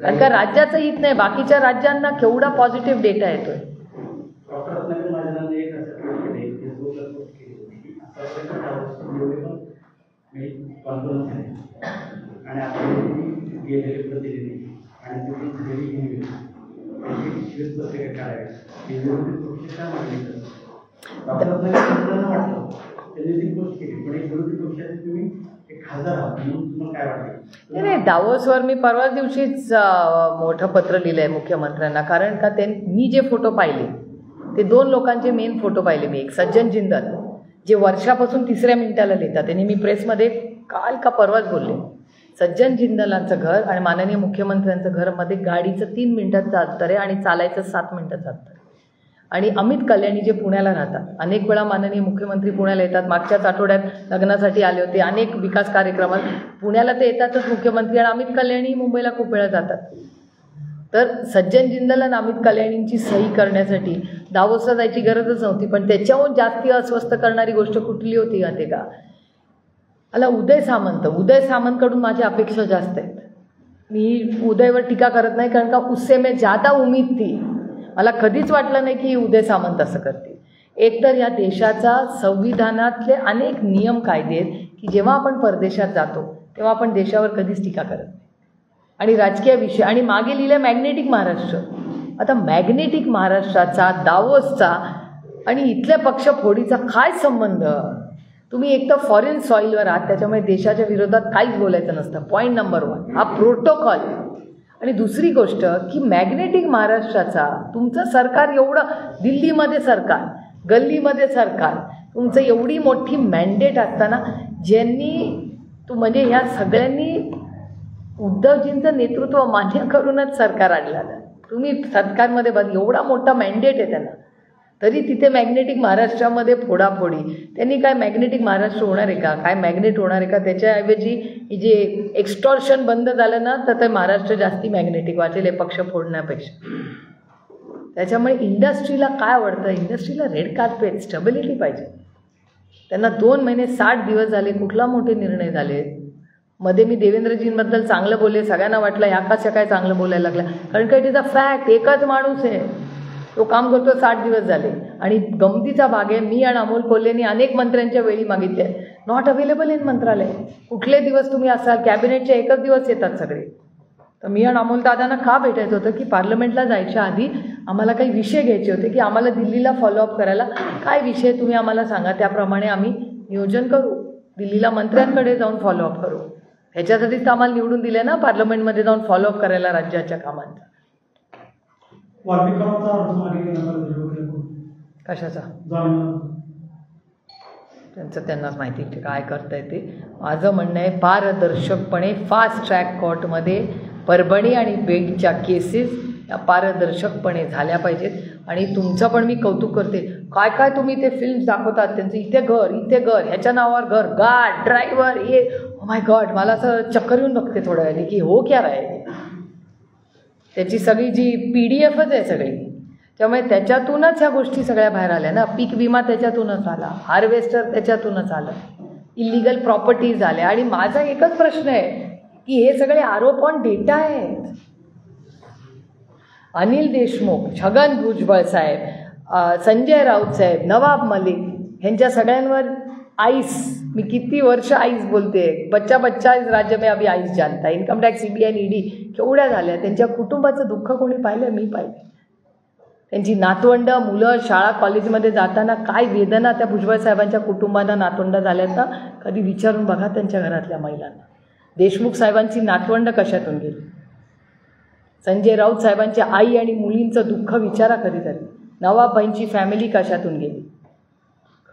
कारण का राज्याचं हित नाही, बाकीच्या राज्यांना केवढा पॉझिटिव्ह डेटा येतोय. आणि आपण गेलेले प्रतिनिधी आणि तिथून पत्रिका काढावी हे विरोधी पक्ष काय मागणी वाटलं त्यांनी ती गोष्ट केली. पण एक विरोधी पक्षाचे तुम्ही एक खासदार आहात म्हणून तुम्हाला काय वाटतं. नाही, दावोसवर मी परवा दिवशीच मोठं पत्र लिहिलं आहे मुख्यमंत्र्यांना. कारण का मी जे फोटो पाहिले ते 2 लोकांचे मेन फोटो पाहिले मी. एक सज्जन जिंदल जे वर्षापासून 3ऱ्या मिनिटाला लिहितात. त्यांनी मी प्रेसमध्ये काल का परवाच बोलले. सज्जन जिंदलांचं घर आणि माननीय मुख्यमंत्र्यांचं घरमध्ये गाडीचं 3 मिनिटाचं अंतर आहे आणि चालायचं 7 मिनिटाचं अंतर. आणि अमित कल्याणी जे पुण्याला राहतात, अनेक वेळा माननीय मुख्यमंत्री पुण्याला येतात. मागच्याच आठवड्यात लग्नासाठी आले होते. अनेक विकास कार्यक्रमात पुण्याला ते येतातच मुख्यमंत्री. आणि अमित कल्याणी मुंबईला खूप वेळा जातात. तर सज्जन जिंदल आणि अमित कल्याणींची सही करण्यासाठी दावोसला जायची गरजच नव्हती. पण त्याच्याहून जास्ती अस्वस्थ करणारी गोष्ट कुठली होती माहिती का. मला उदय सामंतकडून माझ्या अपेक्षा जास्त आहेत. मी उदयवर टीका करत नाही, कारण का उससे मैं ज़्यादा उम्मीद थी. मला कधीच वाटलं नाही की उदय सामंत असं करतील. एकतर या देशाचा संविधानातले अनेक नियम कायदे आहेत की जेव्हा आपण परदेशात जातो तेव्हा आपण देशावर कधीच टीका करत नाही. आणि राजकीय विषय, आणि मागे लिहिलं मॅग्नेटिक महाराष्ट्र. आता मॅग्नेटिक महाराष्ट्राचा, दावोसचा आणि इथल्या पक्षफोडीचा काय संबंध. तुम्ही एक तर फॉरेन सॉईलवर आहात, त्याच्यामुळे देशाच्या विरोधात काहीच बोलायचं नसतं. पॉईंट नंबर 1 हा प्रोटोकॉल. आणि दुसरी गोष्ट की मॅग्नेटिक महाराष्ट्राचा तुमचं सरकार एवढं, दिल्लीमध्ये सरकार, गल्लीमध्ये सरकार, तुमचं एवढी मोठी मॅन्डेट असताना म्हणजे ह्या सगळ्यांनी उद्धवजींचं नेतृत्व मान्य करूनच सरकार आणलं. तुम्ही सरकारमध्ये एवढा मोठा मॅन्डेट आहे त्यांना, तरी तिथे मॅग्नेटिक महाराष्ट्रामध्ये फोडाफोडी. त्यांनी काय मॅग्नेटिक महाराष्ट्र होणार आहे का? काय मॅग्नेट होणार आहे का? त्याच्याऐवजी जे एक्स्टॉर्शन बंद झालं ना, तर ते महाराष्ट्र जास्ती मॅग्नेटिक वाटेल हे पक्ष फोडण्यापेक्षा. त्याच्यामुळे इंडस्ट्रीला काय आवडतं? इंडस्ट्रीला रेड कार्पेट, स्टेबिलिटी पाहिजे. त्यांना 2 महिने 60 दिवस झाले, कुठला मोठे निर्णय झाले. मध्ये मी देवेंद्रजींबद्दल चांगलं बोलले, सगळ्यांना वाटलं ह्या कशा काय चांगलं बोलायला लागला, कारण का इट इज अ फॅक्ट. एकच माणूस आहे, तो काम करतो 60 दिवस झाले. आणि गमतीचा भाग आहे, मी आणि अमोल कोल्हेंनी अनेक मंत्र्यांच्या वेळी मागितले, नॉट अवेलेबल इन मंत्रालय. कुठले दिवस तुम्ही असाल? कॅबिनेटचे एकच दिवस येतात सगळे. तर मी आणि अमोल दादांना का भेटायचं होतं की पार्लमेंटला जायच्या आधी आम्हाला काही विषय घ्यायचे होते की आम्हाला दिल्लीला फॉलोअप करायला काय विषय तुम्ही आम्हाला सांगा, त्याप्रमाणे आम्ही नियोजन करू, दिल्लीला मंत्र्यांकडे जाऊन फॉलोअप करू. ह्याच्यासाठीच तर आम्हाला निवडून दिले ना, पार्लमेंटमध्ये जाऊन फॉलोअप करायला राज्याच्या कामांचा. कशाचा? त्यांनाच माहिती काय करता येते. माझं म्हणणं आहे पारदर्शकपणे फास्ट ट्रॅक कोर्टमध्ये परभणी आणि बीडच्या केसेस या पारदर्शकपणे झाल्या पाहिजेत. आणि तुमचं पण मी कौतुक करते, काय काय तुम्ही ते फिल्म्स दाखवतात त्यांचं, इथे घर, ह्याच्या नावावर घर, guard, driver, hey my God, मला असं चक्कर येऊन बघते थोड्या वेळाने की हो क्या आहे. त्याची सगळी जी PDF आहे सगळी, त्यामुळे त्याच्यातूनच ह्या गोष्टी सगळ्या बाहेर आल्या ना. पीक विमा त्याच्यातूनच आला, हार्वेस्टर त्याच्यातूनच आलं, इलिगल प्रॉपर्टीज आल्या. आणि माझा एकच प्रश्न आहे की हे सगळे आरोप ऑन डेटा आहेत. अनिल देशमुख, छगन भुजबळ साहेब, संजय राऊत साहेब, नवाब मलिक, ह्यांच्या सगळ्यांवर आईस, मी किती वर्ष आईस बोलते, बच्चा इस राज्य में अभी आईस जानता. इन्कम टॅक्स, CBI, ED केवढ्या झाल्या. त्यांच्या कुटुंबाचं दुःख कोणी पाहिलं? मी पाहिलं. त्यांची नातवंड, मुलं शाळा कॉलेजमध्ये जाताना काय वेदना त्या भुजबळ साहेबांच्या कुटुंबांना नातवंड झाल्यात ना, कधी विचारून बघा त्यांच्या घरातल्या महिलांना. देशमुख साहेबांची नातवंड कशातून गेली? संजय राऊत साहेबांची आई आणि मुलींचं दुःख विचारा कधीतरी. नवाबबाईंची फॅमिली कशातून गेली?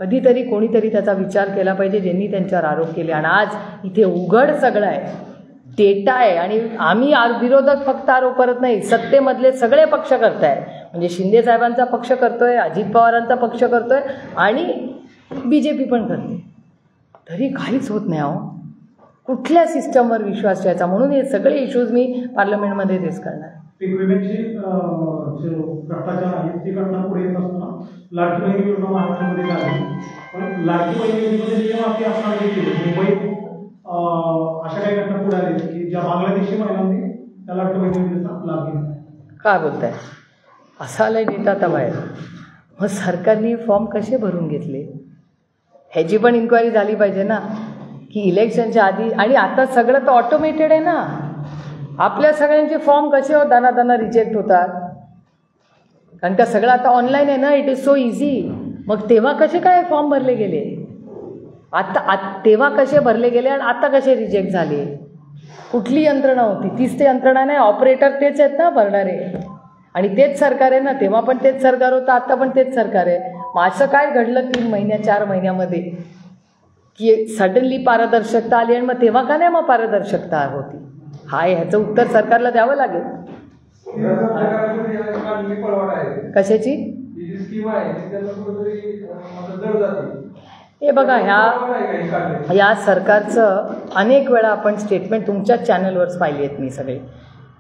कधीतरी कोणीतरी त्याचा विचार केला पाहिजे ज्यांनी त्यांच्यावर आरोप केले. आणि आज इथे उघड सगळं आहे, डेटा आहे. आणि आम्ही विरोधक फक्त आरोप करत नाही, सत्तेमधले सगळे पक्ष करत आहे. म्हणजे शिंदे साहेबांचा पक्ष करतोय, अजित पवारांचा पक्ष करतोय आणि BJP पण करते, तरी काहीच होत नाही. अहो, कुठल्या सिस्टमवर विश्वास ठेवायचा? म्हणून हे सगळे इश्यूज मी पार्लमेंटमध्ये रेस करणार. पीक विम्याची भ्रष्टाचार आहे ती घटना पुढे येत असताना लाडकी बहीण योजना महाराष्ट्रामध्ये झाली, पण लाडकी बहीण योजनेमध्ये नियम असे असणार देखील मुंबईत अशा काही घटना पुढे आल्या की ज्या बांगलादेशी महिलांनी त्या लाडकी बहीण योजनेचा लाभ घेतला. काय बोलताय? असा आलाय डेटा आता बाहेर. मग सरकारने फॉर्म कसे भरून घेतले ह्याची पण इन्क्वायरी झाली पाहिजे ना, की इलेक्शनच्या आधी. आणि आता सगळं तर ऑटोमेटेड आहे ना, आपल्या सगळ्यांचे फॉर्म कसे दाना रिजेक्ट होतात, कारण का सगळं आता ऑनलाईन आहे ना, इट इज सो इझी. मग तेव्हा कसे काय फॉर्म भरले गेले, तेव्हा कसे भरले गेले आणि आता कसे रिजेक्ट झाले? कुठली यंत्रणा होती? तीच ते यंत्रणा नाही, ऑपरेटर तेच आहेत ना भरणारे, आणि तेच सरकार आहे ना. तेव्हा पण तेच सरकार होतं, आता पण तेच सरकार आहे. मग असं काय घडलं 3 महिन्या 4 महिन्यामध्ये की सडनली पारदर्शकता आली, आणि मग तेव्हा का नाही मग पारदर्शकता होती? ह्याचं उत्तर सरकारला द्यावं लागेल. कशाची? हे बघा, ह्या सरकारचं अनेक वेळा आपण स्टेटमेंट तुमच्याच चॅनलवरच पाहिली आहेत मी सगळे,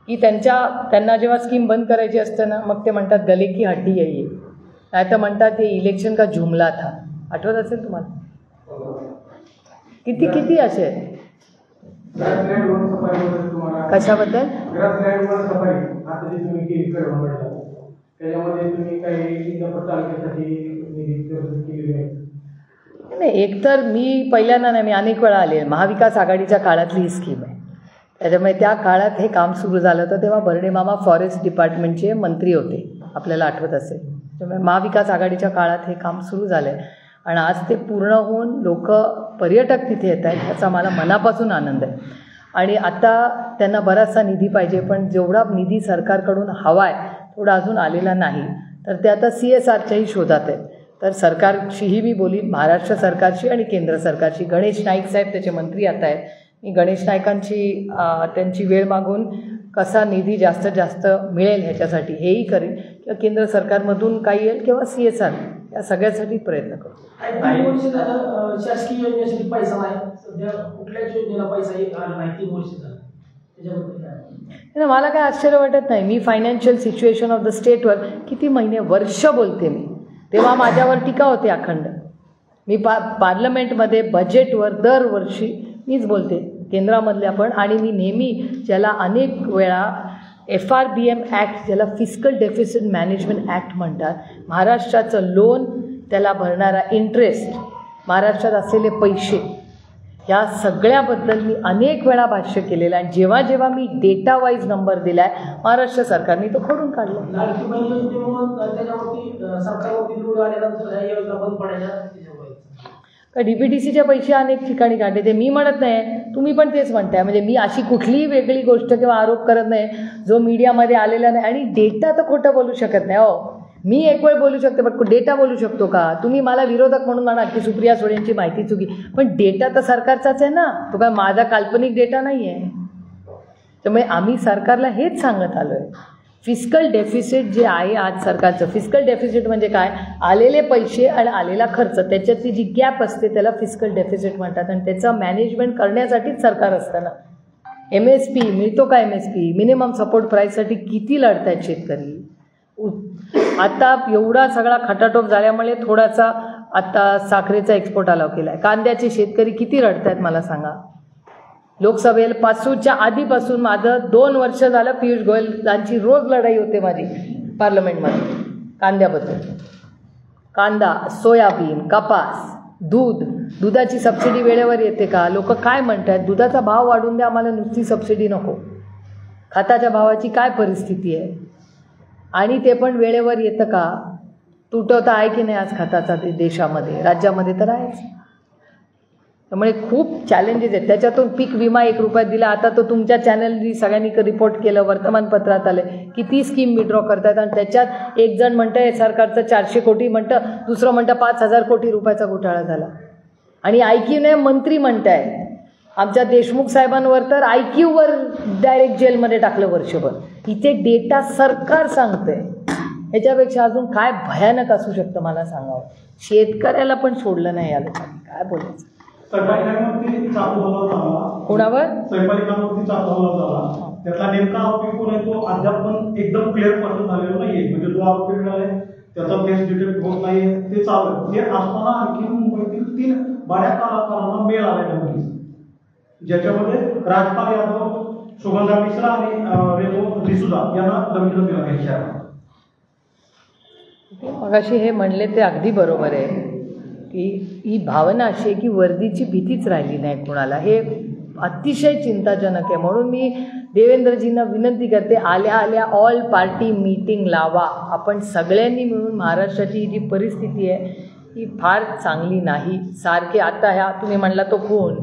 की त्यांना जेव्हा स्कीम बंद करायची असते ना, मग ते म्हणतात गले की हड्डी आहे, नाही तर म्हणतात हे इलेक्शन का जुमला था. आठवत असेल तुम्हाला? किती असे आहेत. कशाबद्दल? नाही, एकतर मी पहिल्यांदा नाही, मी अनेक वेळा आले. महाविकास आघाडीच्या काळातली ही स्कीम आहे, त्याच्यामुळे त्या काळात हे काम सुरू झालं होतं. तेव्हा बर्डे मामा फॉरेस्ट डिपार्टमेंटचे मंत्री होते, आपल्याला आठवत असेल. त्यामुळे महाविकास आघाडीच्या काळात हे काम सुरू झालं आहे. आणि आज ते पूर्ण होऊन लोक पर्यटक तिथे येत आहेत, ह्याचा मला मनापासून आनंद आहे. आणि आता त्यांना बराचसा निधी पाहिजे, पण जेवढा निधी सरकारकडून हवा आहे थोडा अजून आलेला नाही. तर ते आता CSRच्याही शोधात आहेत. तर सरकारशीही मी बोलीन, महाराष्ट्र सरकारशी आणि केंद्र सरकारशी. गणेश नाईक साहेब त्याचे मंत्री आता आहेत. मी गणेश नाईकांची त्यांची वेळ मागून कसा निधी जास्तीत जास्त मिळेल ह्याच्यासाठी हेही करेन, किंवा केंद्र सरकारमधून काही येईल किंवा CSR या सगळ्यासाठी प्रयत्न करू. 3 वर्ष झालं शासकीय योजनेसाठी पैसा नाही, सध्या कुठल्याच योजनेला पैसा आला नाही 3 वर्ष झालं, त्याच्याबद्दल काय? मला काय आश्चर्य वाटत नाही. मी फायनान्शियल सिच्युएशन ऑफ द स्टेटवर किती महिने वर्ष बोलते मी, तेव्हा माझ्यावर टीका होते अखंड. मी पार्लमेंटमध्ये बजेटवर दरवर्षी मीच बोलते, केंद्रामधल्या पण. आणि मी नेहमी ज्याला अनेक वेळा FRBM ॲक्ट, ज्याला फिस्कल डेफिसिट मॅनेजमेंट ॲक्ट म्हणतात, महाराष्ट्राचं लोन, त्याला भरणारा इंटरेस्ट, महाराष्ट्रात असलेले पैसे, ह्या सगळ्याबद्दल मी अनेक वेळा भाष्य केलेलं आहे. जेव्हा जेव्हा मी डेटा वाईज नंबर दिला आहे महाराष्ट्र सरकारने तो खोडून काढला. लाडकी बहीण योजनेमुळे त्याच्यावरती सरकारवरती लोड आल्यानंतर ह्या योजना बंद पडायच्या का DPTCचे पैसे अनेक ठिकाणी काढले. ते मी म्हणत नाही, तुम्ही पण तेच म्हणताय. म्हणजे मी अशी कुठलीही वेगळी गोष्ट किंवा आरोप करत नाही जो मीडियामध्ये आलेला नाही. आणि डेटा तर खोटं बोलू शकत नाही. हो, मी एक वेळ बोलू शकते, पण डेटा बोलू शकतो का? तुम्ही मला विरोधक म्हणून म्हणाल की सुप्रिया सुळेंची माहिती चुकी, पण डेटा तर सरकारचाच आहे ना, तो काय माझा काल्पनिक डेटा नाही आहे. त्यामुळे आम्ही सरकारला हेच सांगत आलो आहे, फिस्कल डेफिसिट जे आहे आज सरकारचं, फिस्कल डेफिसिट म्हणजे काय, आलेले पैसे आणि आलेला खर्च, त्याच्यातली जी गॅप असते त्याला फिस्कल डेफिसिट म्हणतात. आणि त्याचं मॅनेजमेंट करण्यासाठीच सरकार असतं ना. MSP मिळतो का? MSP मिनिमम सपोर्ट प्राईससाठी किती लढत आहेत शेतकरी. आता एवढा सगळा खटाटोप झाल्यामुळे थोडासा आता साखरेचा एक्सपोर्ट अलाव केला आहे. कांद्याचे शेतकरी किती रडत आहेत मला सांगा. लोकसभेपासूनच्या आधीपासून माझं 2 वर्ष झालं पियुष गोयलांची रोज लढाई होते माझी पार्लमेंटमध्ये कांद्याबद्दल. कांदा, सोयाबीन, कपास, दूध, दुधाची सबसिडी वेळेवर येते का? लोक काय म्हणतात, दुधाचा भाव वाढून द्या, आम्हाला नुसती सबसिडी नको. खताच्या भावाची काय परिस्थिती आहे, आणि ते पण वेळेवर येतं का? तुटवता आहे की नाही आज खताचा देशामध्ये, राज्यामध्ये तर आहेच. त्यामुळे खूप चॅलेंजेस आहेत. त्याच्यातून पीक विमा 1 रुपयात दिला. आता तो तुमच्या चॅनलनी सगळ्यांनी रिपोर्ट केलं, वर्तमानपत्रात आलं, किती स्कीम विड्रॉ करतात. आणि त्याच्यात एक जण म्हणतं आहे सरकारचं 400 कोटी म्हणतं, दुसरं म्हणतं 5,000 कोटी रुपयाचा घोटाळा झाला. आणि IQने मंत्री म्हणत आहे. आमच्या देशमुख साहेबांवर तर IQवर डायरेक्ट जेलमध्ये टाकलं वर्षभर. इथे डेटा सरकार सांगतंय. ह्याच्यापेक्षा अजून काय भयानक असू शकतं मला सांगावं. शेतकऱ्याला पण सोडलं नाही आलं, काय बोलायचं. कोणावर? स्वयंपालिकांवरती चालू झाला, त्यातला नेमका आरोपी कोण आहे तो अद्याप पण एकदम क्लिअर पर्सन झालेला नाहीये. म्हणजे जो आरोपी मिळाला आहे त्याचा फेस डिटेक्ट होत नाहीये, ते चालू. हे असताना आणखी मुंबईतील 3 बड्या कलाकारांना मेल आला त्यामध्ये, ज्याच्यामध्ये राजपाल यादव, सुगंधा मिश्रा आणि रेमो डिसूजा यांना धमकी दिला आहे. मगाशी हे म्हणले ते अगदी बरोबर आहे की ही भावना अशी आहे की वर्दीची भीतीच राहिली नाही कोणाला. हे अतिशय चिंताजनक आहे. म्हणून मी देवेंद्रजींना विनंती करते, आल्या आल्या ऑल पार्टी मीटिंग लावा. आपण सगळ्यांनी मिळून महाराष्ट्राची ही जी परिस्थिती आहे ही फार चांगली नाही. सारखे आता ह्या तुम्ही म्हणला तो खून,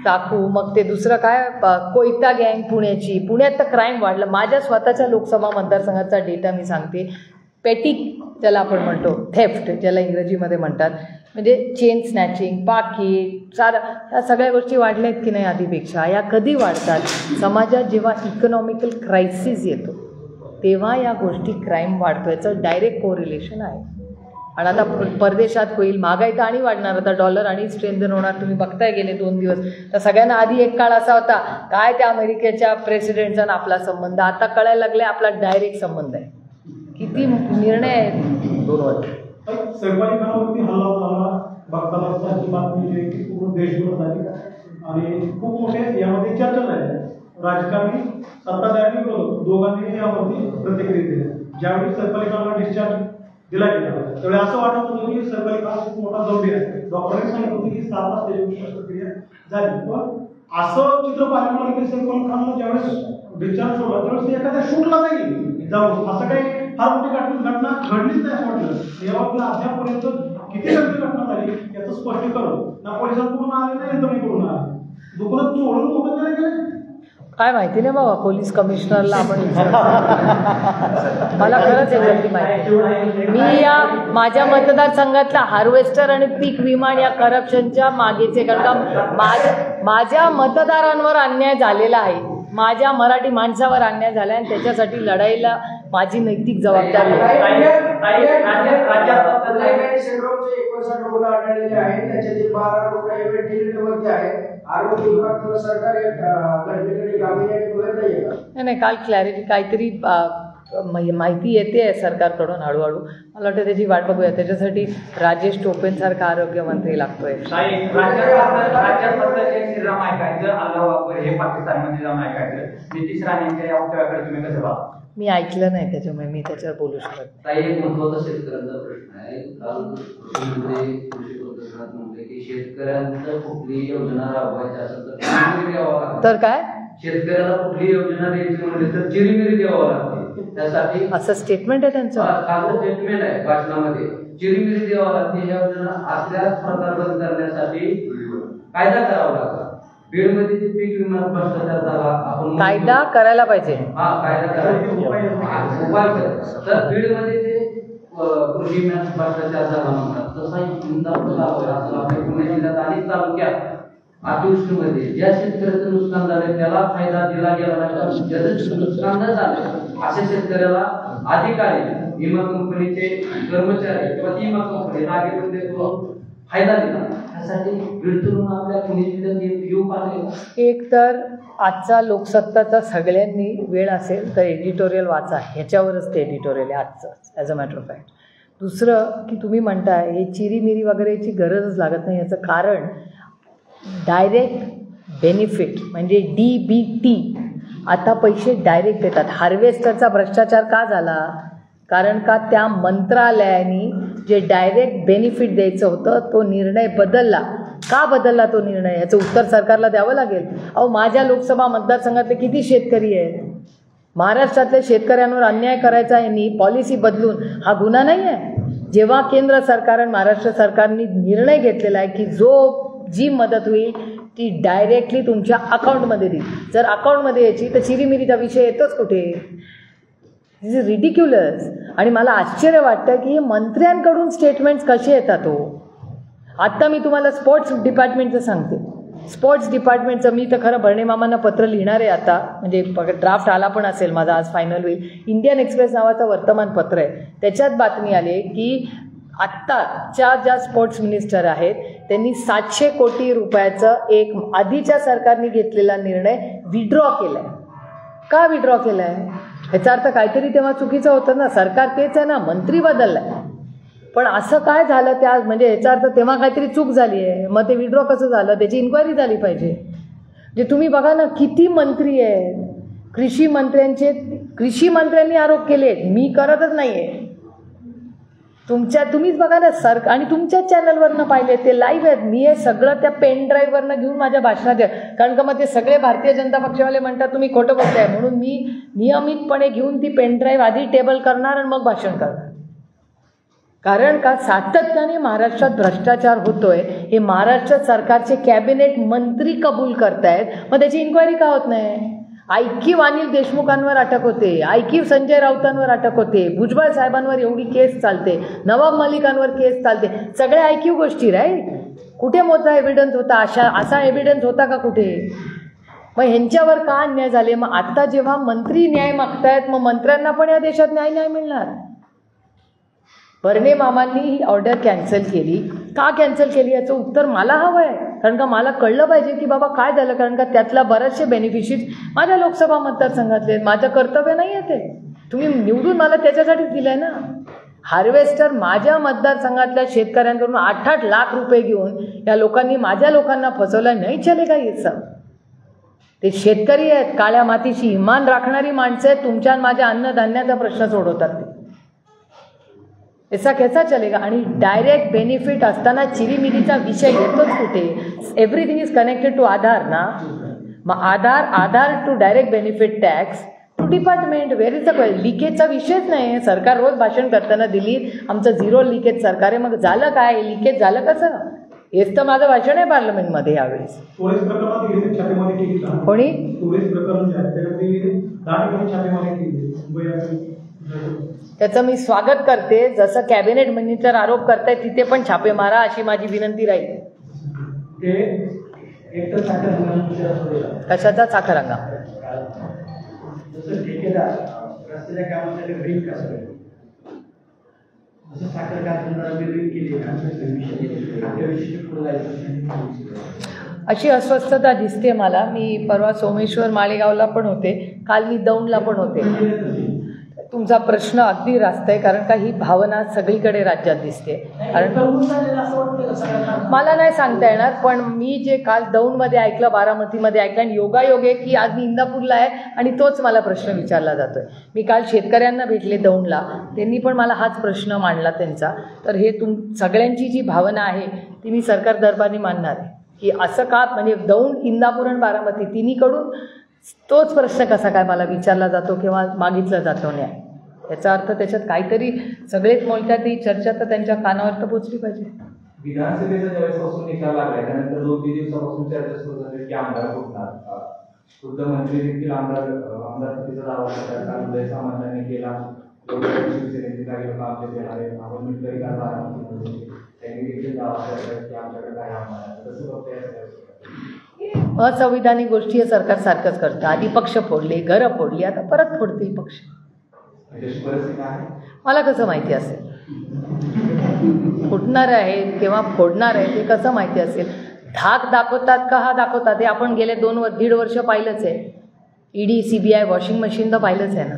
टाकू, मग ते दुसरं काय कोयता गँग पुण्याची, पुण्यात तर क्राईम वाढलं. माझ्या स्वतःच्या लोकसभा मतदारसंघाचा डेटा मी सांगते. पेटी ज्याला आपण म्हणतो, थेफ्ट ज्याला इंग्रजीमध्ये म्हणतात, म्हणजे चेन स्नॅचिंग, पाकिट, सारा, ह्या सगळ्या गोष्टी वाढल्या आहेत की नाही आधीपेक्षा. या कधी वाढतात? समाजात जेव्हा इकॉनॉमिकल क्रायसिस येतो तेव्हा या गोष्टी क्राईम वाढतो. याचं डायरेक्ट कोरिलेशन आहे. आणि आता परदेशात होईल, महागाई तर आणि वाढणार. आता डॉलर आणि स्ट्रेंथन होणार. तुम्ही बघताय गेले 2 दिवस तर सगळ्यांना आधी एक काळ असा होता काय त्या अमेरिकेच्या प्रेसिडेंटचा आणि आपला संबंध. आता कळायला लागले आपला डायरेक्ट संबंध आहे. किती निर्णय आहेत. 2 वर्ष स्वयंपालिकांवरती हल्ला झाला बघताना ही बातमी जी आहे की पूर्ण देशभर झाली आणि खूप मोठे यामध्ये चर्चा झाली. राजकारणी, सत्ताधारी, विरोधक दोघांनी यावरती प्रतिक्रिया दिल्या. ज्यावेळी स्वयंपालिकांना डिस्चार्ज दिला गेला त्यावेळी असं वाटत होतं की स्वयंपालिका खूप मोठा गंभीर आहे. डॉक्टरांनी सांगितलं होतं की 7 तास त्याच्यावर शस्त्रक्रिया झाली. पण असं चित्र पाहायला मिळालं की स्वयंपालिकांना ज्यावेळेस डिस्चार्ज सोडला त्यावेळेस एखाद्या शूटला जाईल जाऊन असं काही फार मोठी घटना घडलीच नाही असं वाटलं. याबाबतीत अद्यापर्यंत किती टक्के घटना झाली याचं स्पष्टीकरण ना पोलिसांकडून आले ना यंत्रणेकडून आले. दुकानात चोरून मोठं केलं गेलं काय माहिती नाही बाबा, पोलीस कमिशनरला आपण विचारू. मला खरंच याच्यातली माहिती. मी या माझ्या मतदारसंघातल्या हार्वेस्टर आणि पीक विमा या करप्शनच्या मागेचे, कारण का माझ्या मतदारांवर अन्याय झालेला आहे, माझ्या मराठी माणसावर अन्याय झाला आणि त्याच्यासाठी लढाईला माझी नैतिक जबाबदारी आहे. आढळलेले आहेत, त्याच्यातील 12 रुपये दिल्लीमध्ये आहेत. आरोग्य विभाग सरकार घटनेकडे गांभीर्याने बघत नाहीये का? नाही, काल काहीतरी माहिती येते आहे सरकारकडून हळूहळू. मला वाटतं त्याची वाट बघूया. त्याच्यासाठी राजेश टोपेंसारखा आरोग्यमंत्री लागतोय. राज्यात श्रीराम ऐकायचं, अल्लाह हे पाकिस्तानमध्ये जाऊन ऐकायचं. नितीश राणेंच्या या वक्तव्याकडे तुम्ही कसं पाहता? मी ऐकलं नाही, त्याच्यामुळे मी त्याच्यावर बोलू शकत. काही एक महत्वाचा शेतकऱ्यांचा प्रश्न आहे. काल कृषी प्रदर्शनात म्हणले की शेतकऱ्यांचं कुठली योजना राबवायची असेल तर चिरीमिरी द्यावं लागतं. तर काय शेतकऱ्याला कुठली योजना द्यायची म्हणले तर चिरीमिरी द्यावं लागते. त्यासाठी असं स्टेटमेंट आहे त्यांचं. काल स्टेटमेंट आहे भाषणामध्ये, चिरीमिरी द्यावं लागते. या योजना असल्याच प्रकार बंद करण्यासाठी कायदा करावा लागला. बीडमध्ये जे पीक विमा भ्रष्टाचार झाला, आपण कायदा करायला पाहिजे. कायदा करायला उपाय तर बीडमध्ये जे कृषी विमा भ्रष्टाचार झाला म्हणतात तसा असं आपल्या पुणे जिल्ह्यात अनेक तालुक्यात अतिवृष्टीमध्ये ज्या शेतकऱ्याचं नुकसान झालंय त्याला फायदा दिला गेला नाही, ज्याचं नुकसान न झालं अशा शेतकऱ्याला अधिकारी, विमा कंपनीचे कर्मचारी किंवा विमा कंपनी रागेमध्ये फायदा दिला. त्यासाठी बीडतून आपल्या पुणे जिल्ह्यात येऊ पाहिजे. एक तर आजचा लोकसत्ताचा सगळ्यांनी वेळ असेल तर एडिटोरियल वाचा, ह्याच्यावरच ते एडिटोरियल आहे आजचं, as a matter of fact. दुसरं की तुम्ही म्हणताय हे चिरीमिरी वगैरेची गरजच लागत नाही. याचं कारण डायरेक्ट बेनिफिट म्हणजे DBT. आता पैसे डायरेक्ट येतात. हार्वेस्टरचा भ्रष्टाचार का झाला? कारण का त्या मंत्रालयाने जे डायरेक्ट बेनिफिट द्यायचं होतं तो निर्णय बदलला. का बदलला तो निर्णय? याचं उत्तर सरकारला द्यावं लागेल. अहो, माझ्या लोकसभा मतदारसंघातले किती शेतकरी आहेत? महाराष्ट्रातल्या शेतकऱ्यांवर अन्याय करायचा यांनी पॉलिसी बदलून हा गुन्हा नाही आहे. जेव्हा केंद्र सरकार आणि महाराष्ट्र सरकारने निर्णय घेतलेला आहे की जी मदत होईल ती डायरेक्टली तुमच्या अकाउंटमध्ये देईल. जर अकाउंटमध्ये यायची तर चिरीमिरीचा विषय येतोच कुठे? दिस इज रिडिक्युलस. आणि मला आश्चर्य वाटतं की मंत्र्यांकडून स्टेटमेंट्स कसे येतात हो. आत्ता मी तुम्हाला स्पोर्ट्स डिपार्टमेंटचं सांगते. स्पोर्ट्स डिपार्टमेंटचं मी तर खरं भरणे मामांना पत्र लिहिणार आहे आता, म्हणजे ड्राफ्ट आला पण असेल माझा, आज फायनल होईल. इंडियन एक्सप्रेस नावाचं वर्तमानपत्र आहे, त्याच्यात बातमी आली की आत्ताच्या ज्या स्पोर्ट्स मिनिस्टर आहेत त्यांनी 700 कोटी रुपयाचं एक आधीच्या सरकारने घेतलेला निर्णय विड्रॉ केला आहे. का विड्रॉ केला आहे? ह्याचा अर्थ काहीतरी तेव्हा चुकीचं होतं ना. सरकार तेच आहे ना, मंत्री बदलला आहे. पण असं काय झालं त्या, म्हणजे ह्याचा अर्थ तेव्हा काहीतरी चूक झाली आहे. मग ते विड्रॉ कसं झालं त्याची इन्क्वायरी झाली पाहिजे. जे तुम्ही बघा ना किती मंत्री आहेत. कृषी मंत्र्यांनी आरोप केले, मी करतच नाही आहे. तुम्हीच बघा ना आणि तुमच्याच चॅनलवरनं पाहिले, ते लाईव्ह आहेत. मी हे सगळं त्या पेन ड्राईव्हवरनं घेऊन माझ्या भाषणात आहे. कारण का मग ते सगळे भारतीय जनता पक्षावाले म्हणतात तुम्ही खोटं बोलताय, म्हणून मी नियमितपणे घेऊन ती पेन ड्राईव्ह आधी टेबल करणार आणि मग भाषण करणार. कारण का सातत्याने महाराष्ट्रात भ्रष्टाचार होतोय हे महाराष्ट्र सरकारचे कॅबिनेट मंत्री कबूल करतायत. मग त्याची इन्क्वायरी का होत नाही? ऐकीव अनिल देशमुखांवर अटक होते, ऐकीव संजय राऊतांवर अटक होते, भुजबळ साहेबांवर एवढी केस चालते, नवाब मलिकांवर केस चालते, सगळ्या ऐकीव गोष्टी राईट. कुठे मोठा एव्हिडन्स होता? असा एव्हिडन्स होता का कुठे? मग ह्यांच्यावर का अन्याय झाले? मग आता जेव्हा मंत्री न्याय मागतायत मग मंत्र्यांना पण या देशात न्याय नाही मिळणार. भरणे मामांनी ही ऑर्डर कॅन्सल केली. का कॅन्सल केली याचं उत्तर मला हवं आहे. कारण का मला कळलं पाहिजे की बाबा काय झालं. कारण का त्यातला बरेचसे बेनिफिशियरीज माझ्या लोकसभा मतदारसंघातले, माझं कर्तव्य नाही आहे ते. तुम्ही निवडून मला त्याच्यासाठीच दिलं आहे ना. हार्वेस्टर माझ्या मतदारसंघातल्या शेतकऱ्यांकडून 8-8 लाख रुपये घेऊन या लोकांनी माझ्या लोकांना फसवलं. नाही चलेगा हे सब. ते शेतकरी आहेत, काळ्या मातीशी इमान राखणारी माणसं आहेत. तुमच्या माझ्या अन्नधान्याचा प्रश्न सोडवतात ते. ऐसा कैसा चलेगा? आणि डायरेक्ट बेनिफिट असताना चिरीमिरीचा विषय येतोच कुठे? Everything is connected to Aadhaar ना. मग Aadhaar to direct benefit tax to department, where is the लिकेजचा विषयच नाही. सरकार रोज भाषण करताना दिल्लीत आमचं 0 लिकेज सरकार आहे. मग झालं काय? लिकेज झालं कसं? हेच तर माझं भाषण आहे पार्लमेंटमध्ये यावेळेस. स्टोरेज प्रकरणात दिल्लीत छापेमारी केली का? कोणी? स्टोरेज प्रकरण जे आहे त्याच्यामध्ये 10 ठिकाणी छापेमारी केली मुंबई. त्याचं मी स्वागत करते. जसं कॅबिनेट मिनिस्टर आरोप करताय तिथे पण छापे मारा अशी माझी विनंती राहील. ते एक तर साखर हंगाम कशाचा? साखर हंगाम. जसं ठेकेदार रस्त्याच्या कामासाठी ड्रीम कसं आहे, जसं साखर कारखानदारांनी ड्रीम केली पुढे जायचं अशी अस्वस्थता दिसते मला. मी परवा सोमेश्वर माळेगावला पण होते, काल मी दौंडला पण होते. तुमचा प्रश्न अगदी रास्त आहे, कारण का ही भावना सगळीकडे राज्यात दिसते. कारण मला नाही सांगता येणार, पण मी जे काल दौंडमध्ये ऐकलं, बारामतीमध्ये ऐकलं, आणि योगायोग आहे की आज मी इंदापूरला आहे आणि तोच मला प्रश्न विचारला जातोय. मी काल शेतकऱ्यांना भेटले दौंडला, त्यांनी पण मला हाच प्रश्न मांडला त्यांचा. तर हे सगळ्यांची जी भावना आहे ती मी सरकार दरबारी मानणार आहे की असं का, म्हणजे दौंड, इंदापूर आणि बारामती तिन्हीकडून तोच प्रश्न कसा काय मला विचारला जातो किंवा मागितला जातो न्याय. याचा अर्थ त्याच्यात काहीतरी सगळेच बोलतात, ही चर्चा तर त्यांच्या कानावर तर पोचली पाहिजे. विधानसभेचा ज्यावेळेसपासून निकाल लागला त्यानंतर 2-3 दिवसापासून चर्चा सुरू झाली की आमदार फुटणार. खुद्द मंत्री देखील आमदारकीचा दावा करतात. उदय सामंतांनी केला, शिवसेनेचे काही लोक आपले देणारे आपण मिळतरी का बारामतीमध्ये त्यांनी देखील दावा करतात की आमच्याकडे काय आमदार. तसं बघता असंविधानिक गोष्टी हे सरकार सारखंच करतं. आधी पक्ष फोडले, घरं फोडली, आता परत फोडतील पक्ष. मला कसं माहिती असेल? फुटणार आहे किंवा फोडणार आहे ते कसं माहिती असेल? धाक दाखवतात का हा दाखवतात हे आपण गेले 2-1.5 वर्ष पाहिलंच आहे. ईडी, CBI, वॉशिंग मशीन तर पाहिलंच आहे ना.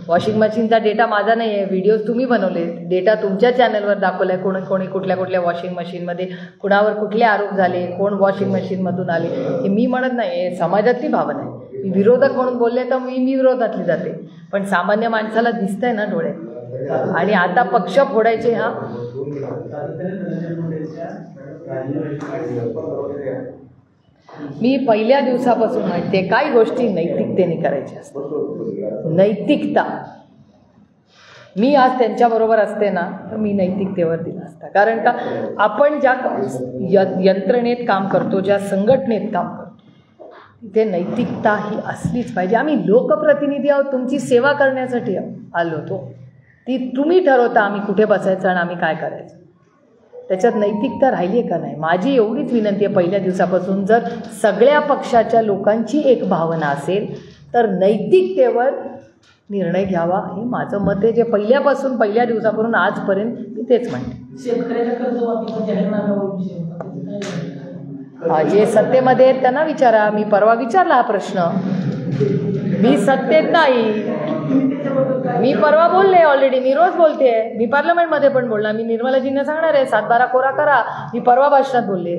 वॉशिंग मशीनचा डेटा माझा नाही आहे, व्हिडिओज तुम्ही बनवले, डेटा तुमच्या चॅनलवर दाखवला आहे. कोणी कुठल्या वॉशिंग मशीनमध्ये कुणावर कुठले आरोप झाले, कोण वॉशिंग मशीनमधून आले, हे मी म्हणत नाही, हे समाजातली भावना आहे. मी विरोधक म्हणून बोलले तर मी विरोधातली जाते, पण सामान्य माणसाला दिसतंय ना डोळ्यात. आणि आता पक्ष फोडायचे. हा, मी पहिल्या दिवसापासून म्हणते काही गोष्टी नैतिकतेने करायच्या असतात. नैतिकता, मी आज त्यांच्याबरोबर असते ना तर मी नैतिकतेवर दिला असता. कारण का आपण ज्या यंत्रणेत काम करतो, ज्या संघटनेत काम करतो, तिथे नैतिकता ही असलीच पाहिजे. आम्ही लोकप्रतिनिधी आहोत, तुमची सेवा करण्यासाठी आलो होतो. ती तुम्ही ठरवता आम्ही कुठे बसायचं आणि आम्ही काय करायचं. त्याच्यात नैतिकता राहिली आहे का नाही, माझी एवढीच विनंती आहे. पहिल्या दिवसापासून जर सगळ्या पक्षाच्या लोकांची एक भावना असेल तर नैतिकतेवर निर्णय घ्यावा, हे माझं मत आहे. जे पहिल्या दिवसापासून आजपर्यंत मी तेच म्हणते. शेतकऱ्याच्या कर्जमाफीचा जाहीरनाम्यावर विषय होता, जे सत्तेमध्ये आहेत त्यांना विचारा. मी परवा विचारला हा प्रश्न. मी सत्तेत नाही, मी परवा बोलले ऑलरेडी, मी रोज बोलते, मी पार्लमेंटमध्ये पण बोलणार, मी निर्मलाजींना सांगणार आहे 7-12 कोरा करा. मी परवा भाषणात बोलले.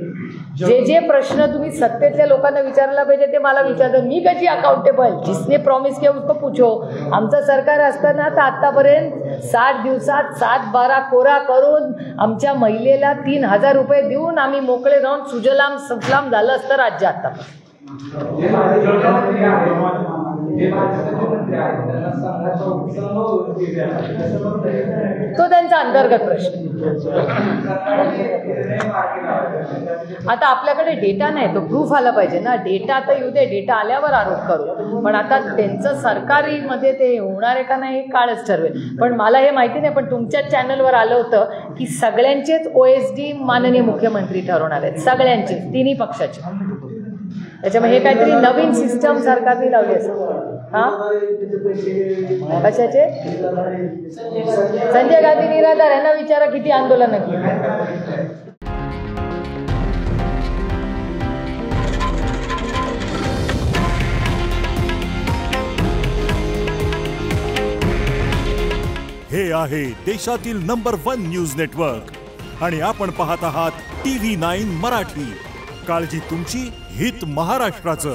जे प्रश्न तुम्ही सत्तेतल्या लोकांना विचारायला पाहिजे ते मला विचारतात. मी कशी अकाउंटेबल? जिसने प्रॉमिस किया उसको पूछो. आमचं सरकार असताना तर आत्तापर्यंत 60 दिवसात 7-12 कोरा करून आमच्या महिलेला 3,000 रुपये देऊन आम्ही मोकळे राहून सुजलाम सुफलाम झालं असतं राज्य. आत्तापासून तो त्यांचा अंतर्गत प्रश्न. आता आपल्याकडे डेटा नाही, तो प्रूफ आला पाहिजे ना. डेटा आता येऊ दे, डेटा आल्यावर आरोप करू. पण आता त्यांचं सरकारीमध्ये ते होणार आहे का नाही हे काळच ठरवेल. पण मला हे माहिती नाही, पण तुमच्या चॅनलवर आलं होतं की सगळ्यांचेच OSD माननीय मुख्यमंत्री ठरवणार आहेत, सगळ्यांचे, तिन्ही पक्षाचे. त्याच्यामुळे हे काहीतरी नवीन सिस्टम सरकारने लावली असेल. हां, कशाचे? संजय गांधी निराधार, यांना विचारा किती आंदोलनं केली. हे आहे देशातील नंबर 1 न्यूज नेटवर्क आणि आपण पाहत आहात TV9 मराठी. काळजी तुमची, हित महाराष्ट्राचं.